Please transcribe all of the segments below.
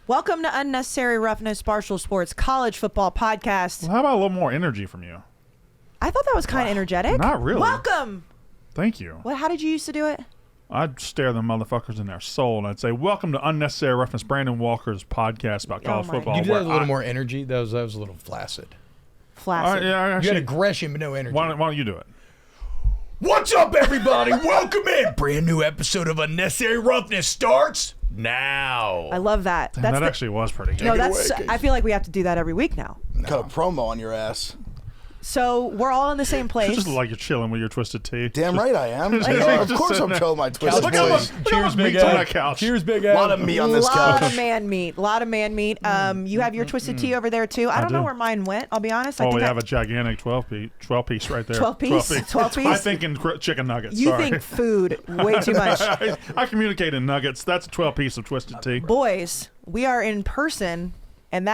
Welcome to Unnecessary Roughness, Barstool Sports college football podcast. Well, how about a little more energy from you? I thought that was kind of energetic. Not really. Welcome. Thank you. Well, how did you used to do it? I'd stare them motherfuckers in their soul and I'd say, welcome to Unnecessary Roughness, Brandon Walker's podcast about college football. You did have a little more energy. That was a little flaccid. Flaccid. You had aggression but no energy. Why don't you do it? What's up, everybody? Welcome in. Brand new episode of Unnecessary Roughness starts now. I love that. That actually was pretty good. No, I feel like we have to do that every week now. Cut a promo on your ass. So we're all in the same place. Just like you're chilling with your Twisted Tea. Damn right I am. Of course I'm chilling my Twisted Tea. Cheers, Big on that couch. Cheers, Big A lot of meat on this couch. A lot of man meat. You have your Twisted Tea over there too. I don't know where mine went. I'll be honest. We have a gigantic 12 piece right there. 12 piece? 12 piece? I think in chicken nuggets. You think food way too much. I communicate in nuggets. That's a 12 piece of Twisted Tea. Boys, we are in person, and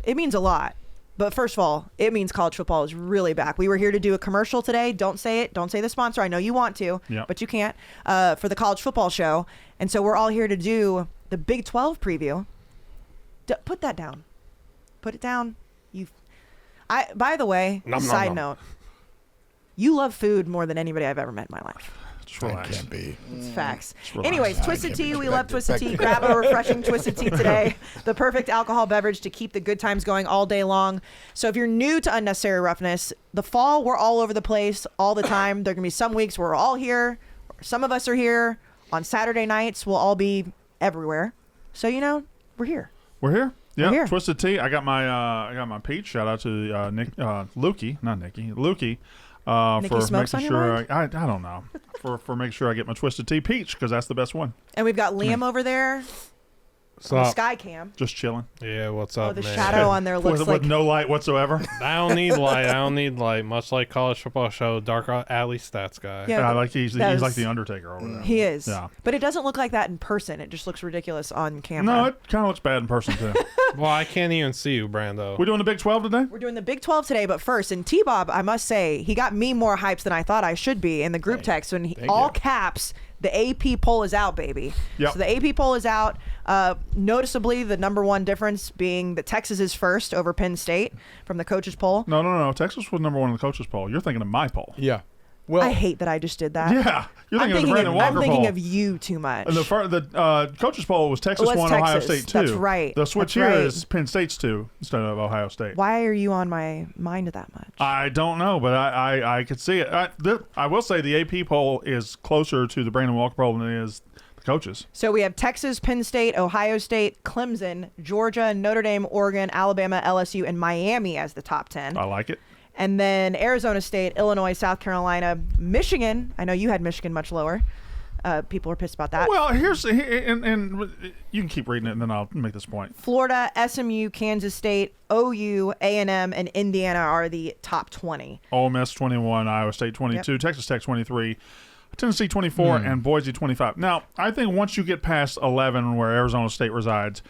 it means a lot. But first of all, it means college football is really back. We were here to do a commercial today. Don't say it. Don't say the sponsor. I know you want to, but you can't, for the college football show. And so we're all here to do the Big 12 preview. Put that down. Put it down. By the way, side note, you love food more than anybody I've ever met in my life. Relax. Can't be. It's facts. Anyways, Twisted Tea. We love Twisted Tea. Grab a refreshing Twisted Tea today. The perfect alcohol beverage to keep the good times going all day long. So if you're new to Unnecessary Roughness, the fall, we're all over the place all the time. There are going to be some weeks where we're all here. Some of us are here. On Saturday nights, we'll all be everywhere. So, we're here. We're here? Yeah, we're here. Twisted Tea. I got my peach. Shout out to Lukey. For smokes making on your sure I don't know for making sure I get my Twisted Tea peach because that's the best one. And we've got Liam over there. The sky cam. Just chilling. Yeah, what's up, the man? shadow on there looks with no light whatsoever. I don't need light. Much like college football show, dark alley stats guy. Yeah, I like he's like the Undertaker over there. He is. Yeah. But it doesn't look like that in person. It just looks ridiculous on camera. No, it kind of looks bad in person too. Well, I can't even see you, Brando. We doing the Big 12 today? We're doing the Big 12 today, but first, and T-Bob, I must say, he got me more hypes than I thought I should be in the group text when all caps, the AP poll is out, baby. Yep. So the AP poll is out. Noticeably, the number one difference being that Texas is first over Penn State from the coaches poll. No. Texas was number one in the coaches poll. You're thinking of my poll. Yeah. Well, I hate that I just did that. Yeah. You're thinking of the Brandon Walker poll. I'm thinking of you too much. And the coaches poll was Texas 1, Ohio State 2. That's right. The switch here is Penn State's 2 instead of Ohio State. Why are you on my mind that much? I don't know, but I could see it. I will say the AP poll is closer to the Brandon Walker poll than it is the coaches. So we have Texas, Penn State, Ohio State, Clemson, Georgia, Notre Dame, Oregon, Alabama, LSU, and Miami as the top 10. I like it. And then Arizona State, Illinois, South Carolina, Michigan. I know you had Michigan much lower. People are pissed about that. Well, and you can keep reading it, and then I'll make this point. Florida, SMU, Kansas State, OU, A&M, and Indiana are the top 20. Ole Miss 21, Iowa State 22, Texas Tech 23, Tennessee 24, and Boise 25. Now, I think once you get past 11, where Arizona State resides,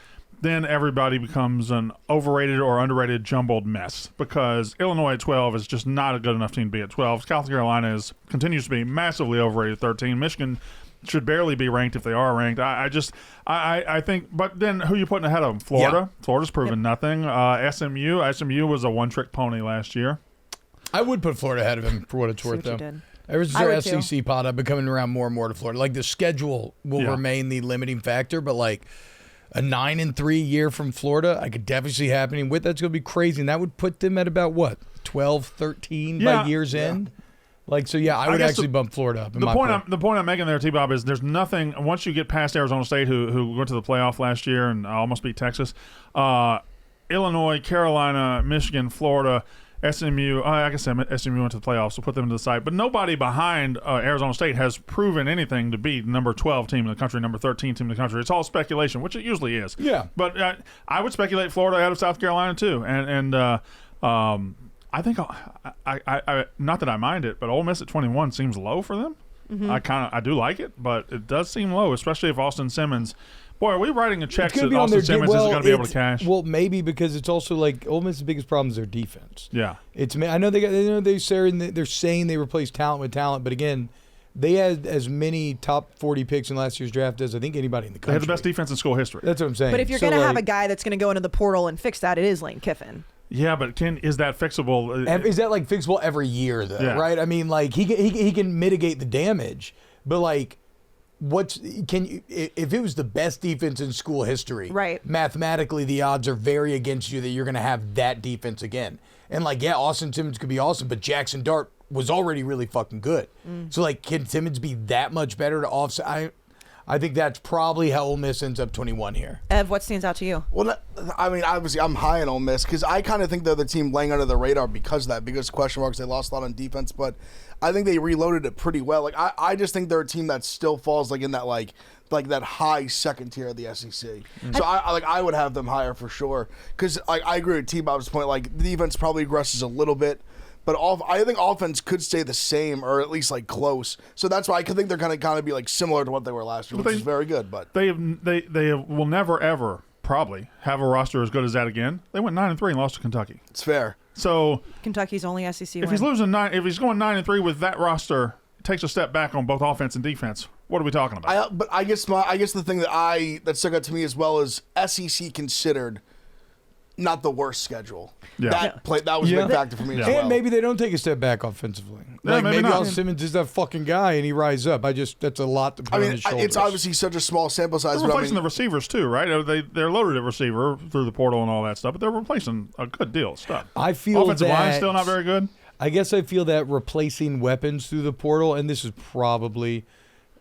then everybody becomes an overrated or underrated jumbled mess because Illinois at 12 is just not a good enough team to be at 12. South Carolina continues to be massively overrated at 13. Michigan should barely be ranked if they are ranked. I think, but then who are you putting ahead of them? Florida? Yeah. Florida's proven nothing. SMU was a one-trick pony last year. I would put Florida ahead of him for what it's worth, though. Ever since their SEC pod, I've been coming around more and more to Florida. Like the schedule will remain the limiting factor, but like a 9-3 year from Florida, I could definitely see happening. That's going to be crazy, and that would put them at about what 12, 13 by year's end. Like so, I would actually bump Florida up. The point I'm making there, T-Bob, is there's nothing once you get past Arizona State, who went to the playoff last year and almost beat Texas, Illinois, Carolina, Michigan, Florida. SMU, like I said, SMU went to the playoffs, so put them to the side. But nobody behind Arizona State has proven anything to be number 12 team in the country, number 13 team in the country. It's all speculation, which it usually is. Yeah. But I would speculate Florida ahead of South Carolina too. And I think I not that I mind it, but Ole Miss at 21 seems low for them. Mm-hmm. I do like it, but it does seem low, especially if Austin Simmons. Boy, are we writing a check that Austin Simmons isn't going to be able to cash? Well, maybe because it's also like Ole Miss's biggest problem is their defense. Yeah, I know they're saying they replace talent with talent, but again, they had as many top 40 picks in last year's draft as I think anybody in the country. They had the best defense in school history. That's what I'm saying. But if you're going to have a guy that's going to go into the portal and fix that, it is Lane Kiffin. Yeah, but is that fixable? Is that like fixable every year though? Yeah. Right? I mean, like he can mitigate the damage, but like, if it was the best defense in school history, right? Mathematically, the odds are very against you that you're going to have that defense again. And like, yeah, Austin Simmons could be awesome, but Jackson Dart was already really fucking good. So like, can Simmons be that much better to offset? I think that's probably how Ole Miss ends up 21 here. Ev, what stands out to you? Well, I mean, obviously, I'm high on Ole Miss because I kind of think they're the team laying under the radar because of that, because question marks, they lost a lot on defense, but I think they reloaded it pretty well. Like, I just think they're a team that still falls like in that like that high second tier of the SEC. So I would have them higher for sure because I agree with T-Bob's point. Like, the defense probably regresses a little bit. But I think offense could stay the same or at least like close. So that's why I could think they're going to kind of be like similar to what they were last year, which is very good. But they will never ever probably have a roster as good as that again. They went 9-3 and lost to Kentucky. It's fair. So Kentucky's only SEC win. If he's going 9-3 with that roster, takes a step back on both offense and defense. What are we talking about? But I guess the thing that stuck out to me as well is SEC considered. Not the worst schedule. Yeah. That was a big factor for me as well. And maybe they don't take a step back offensively. Yeah, like maybe Al Simmons is that fucking guy and he rises up. That's a lot to put on his shoulders. It's obviously such a small sample size. They're replacing the receivers too, right? They're loaded at receiver through the portal and all that stuff, but they're replacing a good deal of stuff. I feel offensive line still not very good. I guess I feel that replacing weapons through the portal, and this is probably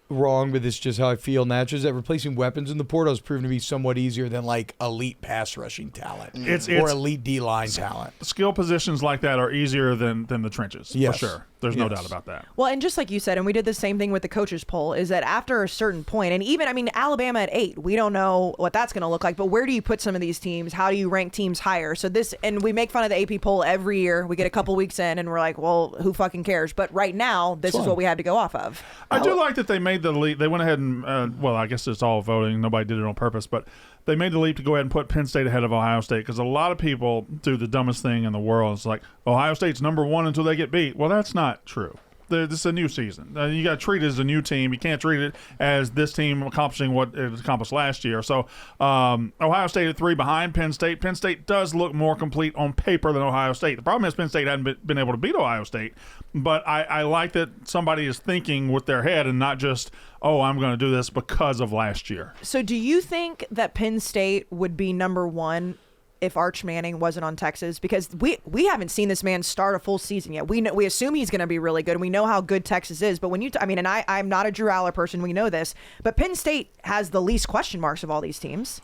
wrong, but this is just how I feel naturally, is that replacing weapons in the portal has proven to be somewhat easier than like elite pass rushing talent or elite D-line talent. Skill positions like that are easier than the trenches, yes. for sure. There's no doubt about that. Well, and just like you said, and we did the same thing with the coaches poll, is that after a certain point, and even, I mean, Alabama at 8, we don't know what that's going to look like, but where do you put some of these teams? How do you rank teams higher? So this, and we make fun of the AP poll every year. We get a couple weeks in and we're like, well, who fucking cares? But right now, this is what we had to go off of. I do like that they made the leap. They went ahead and, well, I guess it's all voting. Nobody did it on purpose, but they made the leap to go ahead and put Penn State ahead of Ohio State because a lot of people do the dumbest thing in the world. It's like, Ohio State's number 1 until they get beat. Well, that's not true. This is a new season. You got to treat it as a new team. You can't treat it as this team accomplishing what it accomplished last year. So Ohio State at 3 behind Penn State. Penn State does look more complete on paper than Ohio State. The problem is Penn State hadn't been able to beat Ohio State. But I like that somebody is thinking with their head and not just, I'm going to do this because of last year. So do you think that Penn State would be number 1 if Arch Manning wasn't on Texas? Because we haven't seen this man start a full season yet. We assume he's going to be really good, and we know how good Texas is. But when and I'm not a Drew Aller person, we know this, but Penn State has the least question marks of all these teams.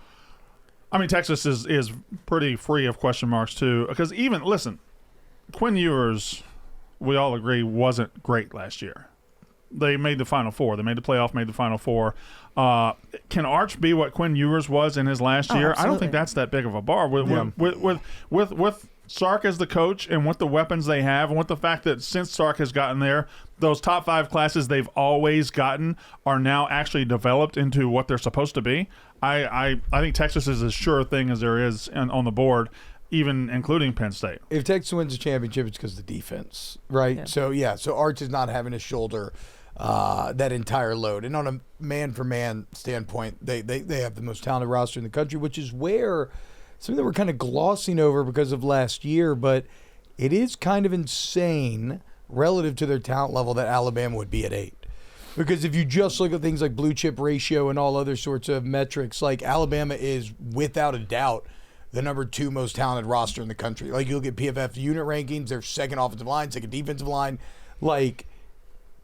I mean, Texas is pretty free of question marks too, because Quinn Ewers, we all agree, wasn't great last year. They made the Final Four. They made the playoff, made the Final Four. Can Arch be what Quinn Ewers was in his last year? Absolutely. I don't think that's that big of a bar. With Sark as the coach and with the weapons they have and with the fact that since Sark has gotten there, those top 5 classes they've always gotten are now actually developed into what they're supposed to be. I think Texas is as sure a thing as there is on the board, even including Penn State. If Texas wins the championship, it's because of the defense, right? Yeah. So Arch is not having to shoulder that entire load. And on a man-for-man standpoint, they have the most talented roster in the country, which is where something that we're kind of glossing over because of last year, but it is kind of insane relative to their talent level that Alabama would be at 8. Because if you just look at things like blue chip ratio and all other sorts of metrics, like Alabama is without a doubt the number 2 most talented roster in the country. Like, you'll get PFF unit rankings, their second offensive line, second defensive line. Like,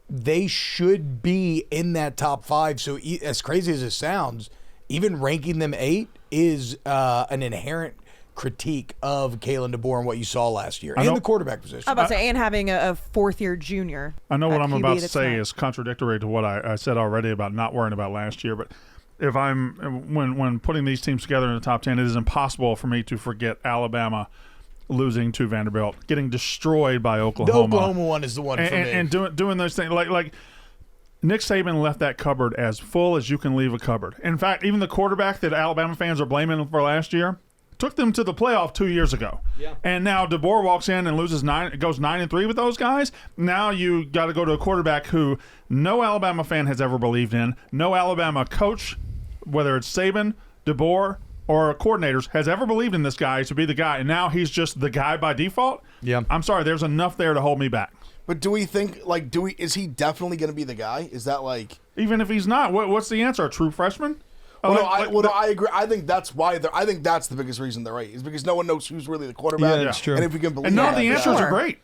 they should be in that top 5. So as crazy as it sounds, even ranking them 8 is an inherent critique of Kalen DeBoer and what you saw last year and the quarterback position. I'm about to say, and having a 4th-year junior. I know what I'm about to say is contradictory to what I said already about not worrying about last year, but if when putting these teams together in the top 10, it is impossible for me to forget Alabama losing to Vanderbilt, getting destroyed by Oklahoma. The Oklahoma one is the one for me. And doing those things like Nick Saban left that cupboard as full as you can leave a cupboard. In fact, even the quarterback that Alabama fans are blaming for last year took them to the playoff 2 years ago. Yeah. And now DeBoer walks in and goes 9-3 with those guys. Now you got to go to a quarterback who no Alabama fan has ever believed in, no Alabama coach, whether it's Saban, DeBoer, or coordinators, has ever believed in this guy to be the guy, and now he's just the guy by default. Yeah. I'm sorry, there's enough there to hold me back. But do we think is he definitely going to be the guy? Is that like even if he's not, what's the answer? A true freshman? I agree. I think that's why I think that's the biggest reason they're right is because no one knows who's really the quarterback. Yeah, that's true. And if we can believe, and none of that, the answers are great.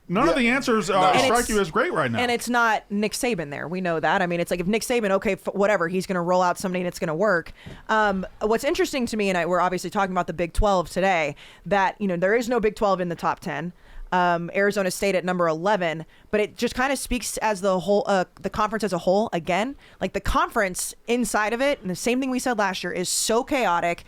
None of the answers strike you as great right now. And it's not Nick Saban there. We know that. I mean, it's like if Nick Saban, okay, whatever, he's going to roll out somebody and it's going to work. What's interesting to me, and we're obviously talking about the Big 12 today, that, there is no Big 12 in the top 10. Arizona State at number 11, but it just kind of speaks as the whole, the conference as a whole. Again, like the conference inside of it, and the same thing we said last year, is so chaotic.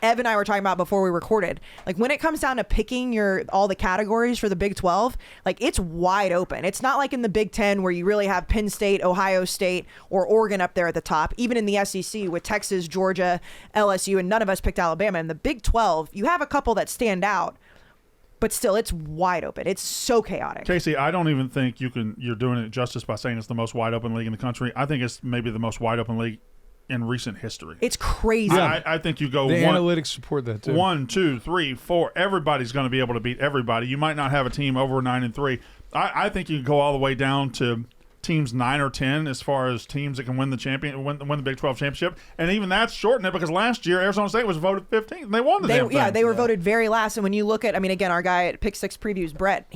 Ev and I were talking about before we recorded, like when it comes down to picking all the categories for the Big 12, like it's wide open. It's not like in the Big 10 where you really have Penn State, Ohio State, or Oregon up there at the top. Even in the SEC with Texas, Georgia, LSU, and none of us picked Alabama. In the Big 12, you have a couple that stand out. But still, it's wide open. It's so chaotic. Kayce, I don't even think you're doing it justice by saying it's the most wide open league in the country. I think it's maybe the most wide open league in recent history. It's crazy. I think you go the analytics support that too. 1, 2, 3, 4. Everybody's going to be able to beat everybody. You might not have a team over 9-3. I think you can go all the way down to teams 9 or 10 as far as teams that can win the Big 12 championship, and even that's shortened it because last year Arizona State was voted 15th. They won the damn thing. Yeah, they were voted very last. And when you look at, again, our guy at Pick 6 Previews, Brett,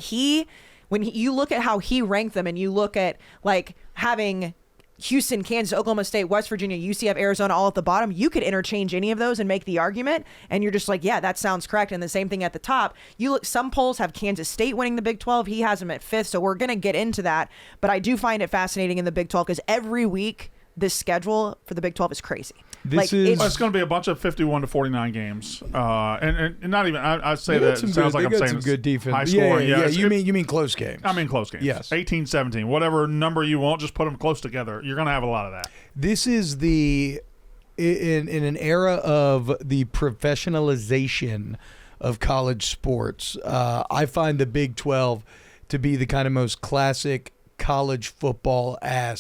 when you look at how he ranked them, and you look at like having Houston, Kansas, Oklahoma State, West Virginia, UCF, Arizona all at the bottom, you could interchange any of those and make the argument, and you're just like, yeah, that sounds correct. And the same thing at the top. You look, some polls have Kansas State winning the Big 12. He has them at 5th, so we're going to get into that. But I do find it fascinating in the Big 12 because every week this schedule for the Big 12 is crazy. It's going to be a bunch of 51-49 games, and not even. I say that it sounds like I'm saying some good defense. High scoring. Yeah. You mean close games? I mean close games. Yes, 18-17, whatever number you want, just put them close together. You're going to have a lot of that. This is in an era of the professionalization of college sports. I find the Big 12 to be the kind of most classic college football I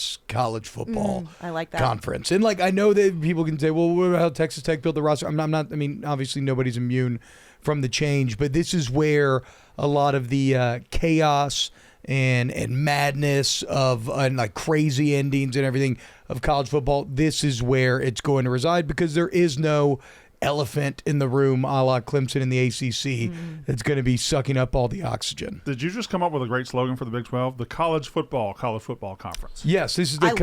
like that conference. And like I know that people can say, well, what about how Texas Tech built the roster? I'm not. I mean, obviously nobody's immune from the change, but this is where a lot of the chaos and madness and like crazy endings and everything of college football. This is where it's going to reside because there is no elephant in the room a la Clemson in the ACC that's going to be sucking up all the oxygen. Did you just come up with a great slogan for the Big 12? The college football conference. Yes, this is the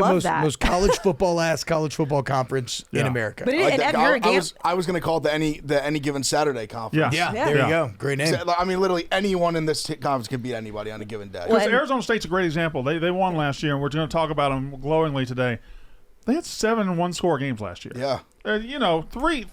most college football conference in America. But I was going to call it the any given Saturday conference. Yeah. There you go. Great name. I mean, literally anyone in this conference can beat anybody on a given day. Because Arizona State's a great example. They won last year, and we're going to talk about them glowingly today. They had 7 one-score games last year. Yeah. Three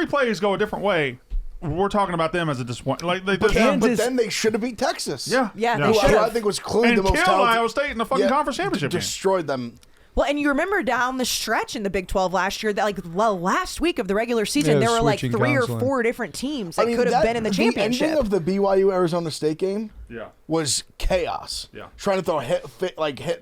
plays go a different way. We're talking about them as a disappointment. Like but then they should have beat Texas. Yeah. Who I think was clearly the most talented. Iowa State in the fucking conference championship. Destroyed them. Well, and you remember down the stretch in the Big 12 last year, that last week of the regular season, there were like 3 or 4 different teams that could have been in the championship. The ending of the BYU Arizona State game was chaos. Yeah. Trying to throw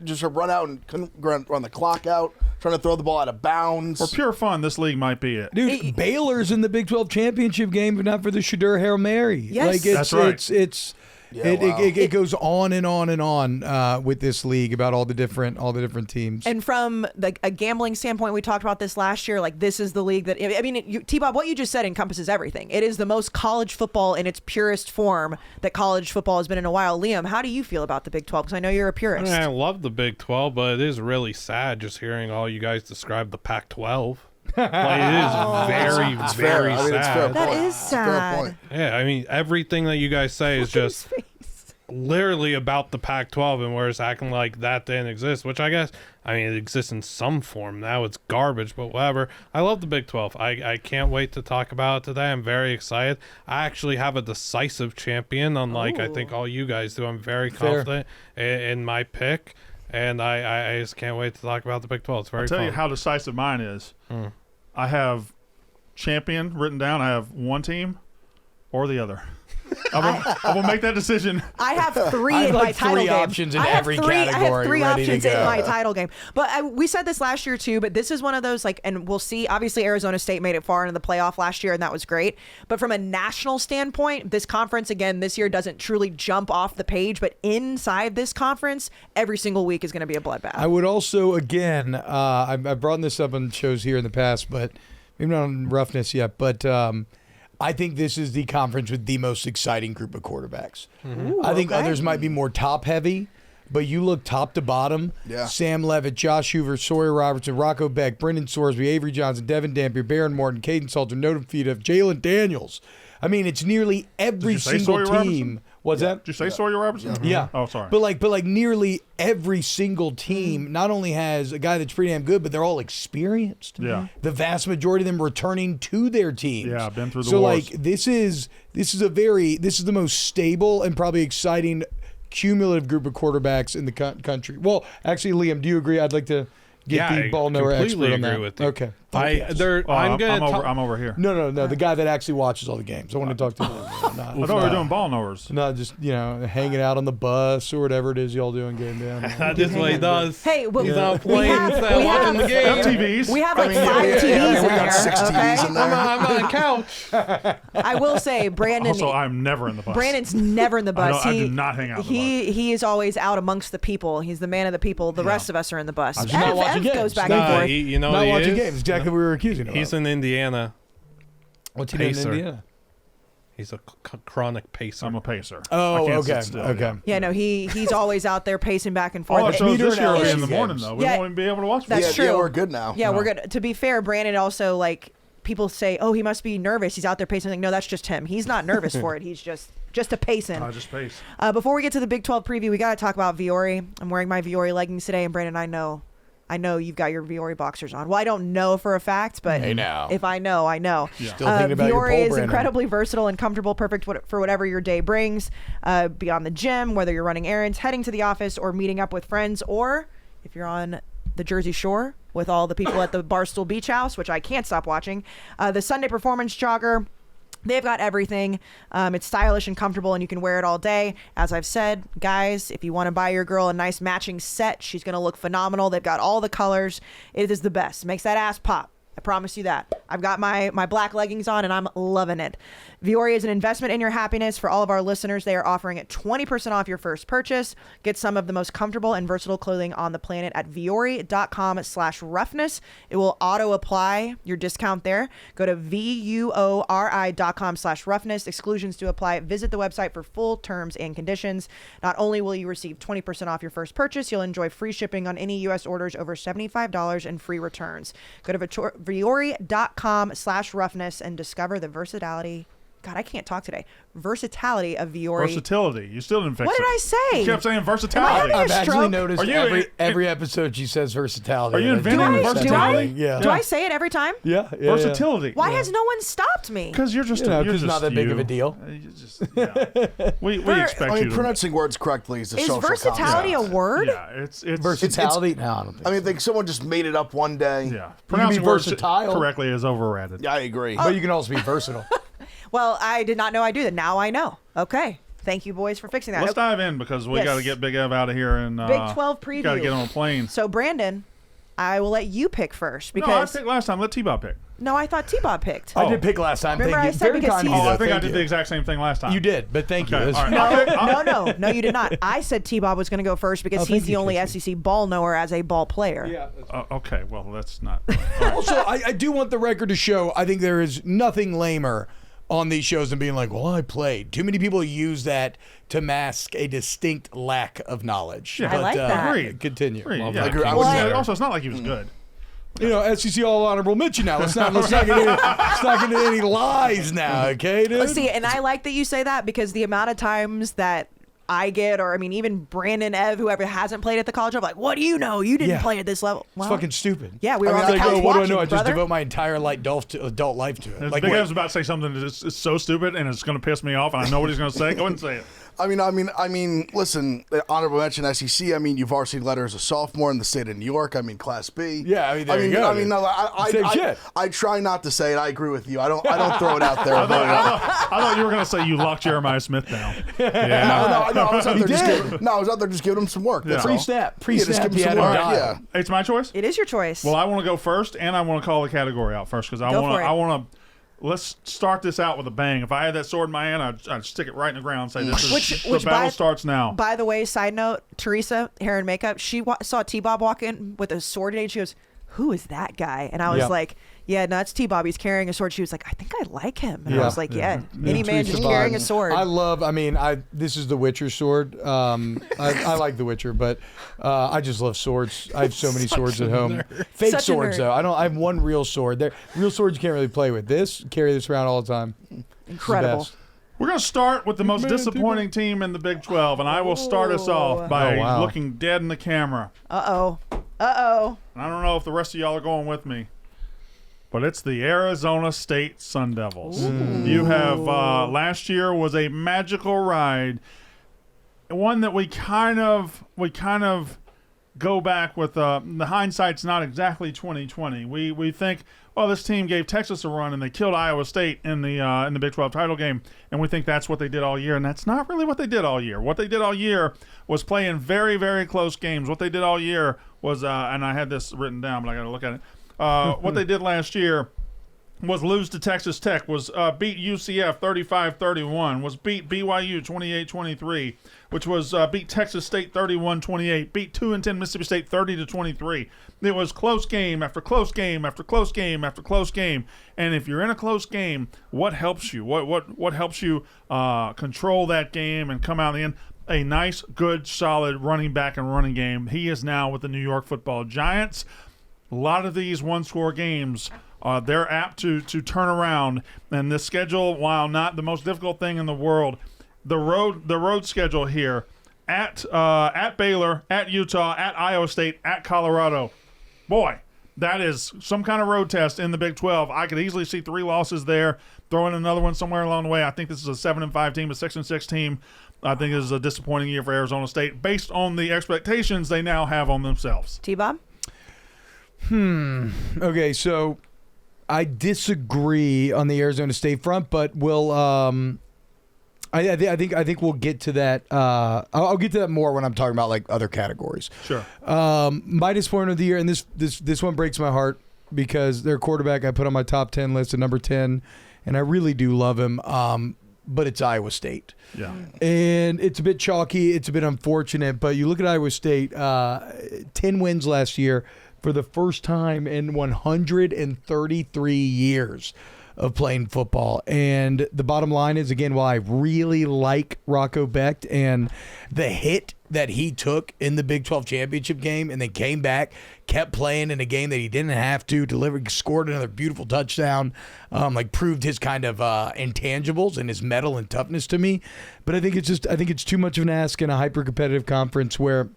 just run out and couldn't run the clock out, trying to throw the ball out of bounds. For pure fun, this league might be it. Dude, Baylor's in the Big 12 championship game, but not for the Shadur Hail Mary. Yes. That's right. It goes on and on and on with this league about all the different teams. And from a gambling standpoint, we talked about this last year. Like, this is the league that T-Bob, what you just said encompasses everything. It is the most college football in its purest form that college football has been in a while. Liam, how do you feel about the Big 12? Because I know you're a purist. I love the Big 12, but it is really sad just hearing all you guys describe the Pac-12. Like, it is very, very sad. That is sad. Yeah, I mean, everything that you guys say is just literally about the Pac-12, and we're just acting like that didn't exist, which I guess, it exists in some form. Now it's garbage, but whatever. I love the Big 12. I can't wait to talk about it today. I'm very excited. I actually have a decisive champion, unlike I think all you guys do. I'm very confident in my pick, and I just can't wait to talk about the Big 12. It's very fun. I'll tell you how decisive mine is. I have champion written down. I have one team or the other. I will make that decision. I have three in my title game. Options in every category. I have three ready options to go. in my title game. But we said this last year too. But this is one of those and we'll see. Obviously, Arizona State made it far into the playoff last year, and that was great. But from a national standpoint, this conference again this year doesn't truly jump off the page. But inside this conference, every single week is going to be a bloodbath. I would also again, I've brought this up on shows here in the past, but maybe not on Roughness yet, but. I think this is the conference with the most exciting group of quarterbacks. Ooh, I think others might be more top heavy, but you look top to bottom. Yeah. Sam Levitt, Josh Hoover, Sawyer Robertson, Rocco Beck, Brendan Sorsby, Avery Johnson, Devin Dampier, Baron Morton, Caden Salter, Notam Fita, Jalen Daniels. I mean, it's nearly every single Sawyer team. Robertson? What's that? Did you say Sawyer Robertson? Yeah. Oh, sorry. But like nearly every single team not only has a guy that's pretty damn good, but they're all experienced. Yeah. The vast majority of them returning to their teams. Yeah, I've been through the so wars. like this is the most stable and probably exciting cumulative group of quarterbacks in the country. Well, actually, Liam, do you agree? I'd like to get the ball knower expert on that. With you. Okay. I'm over here. No. The guy that actually watches all the games. I want to talk to him. I thought we were doing ball knowers. Not just hanging out on the bus or whatever it is y'all do in game down. That is what he does. Hey, he's on planes watching the game. TVs. We have like 5 TVs in we there. got 6 TVs in there. I'm on a couch. I will say, Brandon. Also, I'm never in the bus. Brandon's never in the bus. I do not hang out in the bus. He is always out amongst the people. He's the man of the people. The rest of us are in the bus. I'm just not watching games. Goes back and forth. You know not he watching is? games. Exactly what we were accusing him He's of. in Indiana. What's he doing in pacer. Indiana? He's a chronic pacer. I'm a pacer. Oh, I can't okay. sit still, Okay. Yeah, no, he's always out there pacing back and forth. Oh, so this year Meter in the games. morning though. We won't even be able to watch. That's this. true. Yeah, we're good now. Yeah, we're good. To be fair, Brandon also people say, "Oh, he must be nervous. He's out there pacing." Like, no, that's just him. He's not nervous for it. He's just a pacing. I just pace. Before we get to the Big 12 preview, we got to talk about Viore. I'm wearing my Viore leggings today, and Brandon, I know you've got your Viore boxers on. Well, I don't know for a fact, but Hey, now. if I know, I know. Yeah. Still thinking about your Viore poll, is Brandon. incredibly versatile and comfortable, perfect for whatever your day brings. Beyond the gym, whether you're running errands, heading to the office, or meeting up with friends, or if you're on the Jersey Shore with all the people at the Barstool Beach House, which I can't stop watching, the Sunday Performance Jogger. They've got everything. It's stylish and comfortable, and you can wear it all day. As I've said, guys, if you want to buy your girl a nice matching set, she's going to look phenomenal. They've got all the colors. It is the best. Makes that ass pop. I promise you that. I've got my black leggings on, and I'm loving it. Viore is an investment in your happiness. For all of our listeners, they are offering it 20% off your first purchase. Get some of the most comfortable and versatile clothing on the planet at viore.com/roughness. It will auto-apply your discount there. Go to VUORI.com/roughness. Exclusions do apply. Visit the website for full terms and conditions. Not only will you receive 20% off your first purchase, you'll enjoy free shipping on any U.S. orders over $75 and free returns. Go to Viore.com/roughness and discover the versatility. God, I can't talk today. Versatility of Viore. Versatility. You still didn't fix What it. did I say? You kept saying versatility. Am I I've actually stroke? noticed Are you- every episode she says versatility. Are you And I inventing think that's versatility? something. Yeah. Do I say it every time? Yeah. Versatility. Why has no one stopped me? Because you're just You know, you're 'cause it's not just that big of you. a deal. You just, we expect I you mean, to. pronouncing words correctly is a Is social versatility a concept. word? Yeah, it's Versatility? No, I don't think I mean, like someone just made it up one day. Yeah, pronouncing be words versatile. correctly is overrated. Yeah, I agree. so. But you can also be versatile. Well, I did not know I do that. Now I know. Okay. Thank you, boys, for fixing that. Let's dive in because we Yes. got to get Big Ev out of here and Big 12 preview. Got to get on a plane. So, Brandon, I will let you pick first No, I because picked last time. Let T-Bob pick. no, I thought T-Bob picked. I did pick last time. Remember Thank I you. said Very because kind of he's- you. Oh, I think I Thank did you. the exact same thing last time. You did, but thank Okay, you. all right. No, you did not. I said T-Bob was going to go first because Oh, he's thank the you, only Kayce. SEC ball knower as a ball player. Yeah. Okay, well, that's not. Also, I do want the record to show I think there is nothing lamer on these shows than being like, well, I played. Too many people use that to mask a distinct lack of knowledge. Yeah. I like that. Agreed. Continue. Agreed, Love yeah. that. agree. I Well, was yeah, there. also, it's not like he was good. You know, SEC all honorable Mitchie now. Let's not get into any lies now, okay, dude? Let's see, and I like that you say that because the amount of times that I get, or I mean, even Brandon, Ev, whoever hasn't played at the college level, like, what do you know? You didn't Yeah. play at this level. It's Well, fucking stupid. yeah, we were I on mean, the It's couch like, oh, what do I watching, know? I just brother. devote my entire adult life to it. Like Like, Big what? Ev's about to say something that's so stupid and it's going to piss me off, and I know what he's going to say. Go ahead and say it. I mean. Listen, honorable mention SEC. I mean, you varsity letter as a sophomore in the state of New York. I mean, Class B. Yeah, I mean, there you go. I mean, no, I try not to say it. I agree with you. I don't throw it out there. I thought you were going to say you locked Jeremiah Smith down. Yeah. No. I was out there just giving him some work. Yeah. Pre-snap. Just give him some work. Yeah. It's my choice. It is your choice. Well, I want to go first, and I want to call the category out first because I want to. Let's start this out with a bang. If I had that sword in my hand, I'd stick it right in the ground and say, the battle starts now. By the way, side note, Teresa, hair and makeup, she saw T-Bob walk in with a sword today, and she goes, who is that guy? And I was like, yeah, no, it's T-Bob. He's carrying a sword. She was like, I think I like him. And I was like, any man just carrying a sword. This is the Witcher sword. I like the Witcher, but I just love swords. I have so many swords at home. Fake Such swords, though. I have one real sword. Real swords you can't really play with. Carry this around all the time. Incredible. We're going to start with the most disappointing team in the Big 12, and I will start us off by looking dead in the camera. Uh-oh. I don't know if the rest of y'all are going with me, but it's the Arizona State Sun Devils. Ooh. You have last year was a magical ride, one that we kind of go back with. The hindsight's not exactly 2020. We think, well, this team gave Texas a run and they killed Iowa State in the Big 12 title game, and we think that's what they did all year, and that's not really what they did all year. What they did all year was play in very, very close games. What they did all year was, and I had this written down, but I got to look at it. What they did last year was lose to Texas Tech, was beat UCF 35-31, was beat BYU 28-23, which was beat Texas State 31-28, beat 2-10 Mississippi State 30-23. It was close game after close game after close game after close game. And if you're in a close game, what helps you? What helps you control that game and come out in the end? A nice, good, solid running back and running game. He is now with the New York Football Giants. A lot of these one-score games, they're apt to turn around. And this schedule, while not the most difficult thing in the world, the road schedule here at Baylor, at Utah, at Iowa State, at Colorado, boy, that is some kind of road test in the Big 12. I could easily see 3 losses there. Throw in another one somewhere along the way. I think this is a 7-5 team, a 6-6 team. I think this is a disappointing year for Arizona State based on the expectations they now have on themselves. T-Bob? Okay, so I disagree on the Arizona State front, but we'll I think we'll get to that. I'll get to that more when I'm talking about like other categories. Sure. My disappointment of the year, and this one breaks my heart because their quarterback I put on my top 10 list at number 10, and I really do love him. But it's Iowa State. Yeah. And it's a bit chalky. It's a bit unfortunate. But you look at Iowa State, 10 wins last year for the first time in 133 years of playing football. And the bottom line is, again, while I really like Rocco Becht and the hit that he took in the Big 12 championship game and then came back, kept playing in a game that he didn't have to, scored another beautiful touchdown, proved his kind of intangibles and his mettle and toughness to me. But I think it's too much of an ask in a hyper-competitive conference where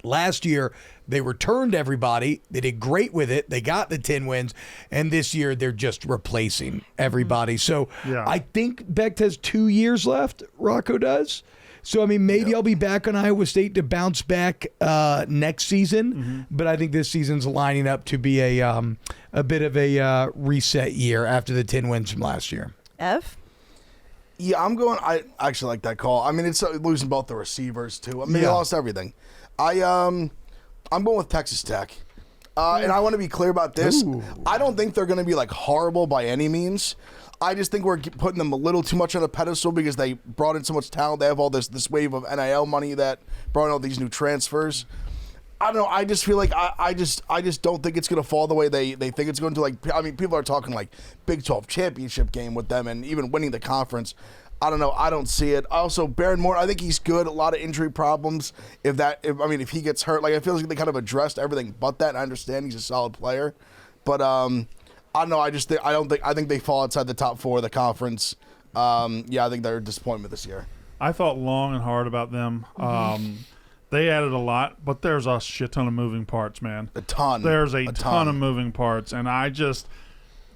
last year, they returned everybody. They did great with it. They got the 10 wins. And this year, they're just replacing everybody. So I think Becht has 2 years left. Rocco does. So, I mean, maybe I'll be back on Iowa State to bounce back next season. Mm-hmm. But I think this season's lining up to be a bit of a reset year after the 10 wins from last year. Ev? Yeah, I actually like that call. I mean, it's losing both the receivers, too. I mean, they lost everything. I'm going with Texas Tech. And I want to be clear about this. Ooh. I don't think they're going to be like horrible by any means. I just think we're putting them a little too much on a pedestal because they brought in so much talent. They have all this wave of NIL money that brought in all these new transfers. I don't know. I just feel like I just don't think it's going to fall the way they think it's going to. Like, I mean, people are talking like Big 12 championship game with them and even winning the conference. I don't know. I don't see it. Also, Baron Moore, I think he's good. A lot of injury problems. If he gets hurt, like I feel like they kind of addressed everything but that. I understand he's a solid player, but I don't know. I think they fall outside the top 4 of the conference. I think they're a disappointment this year. I thought long and hard about them. They added a lot, but there's a shit ton of moving parts, man. A ton. There's a ton of moving parts, and I just,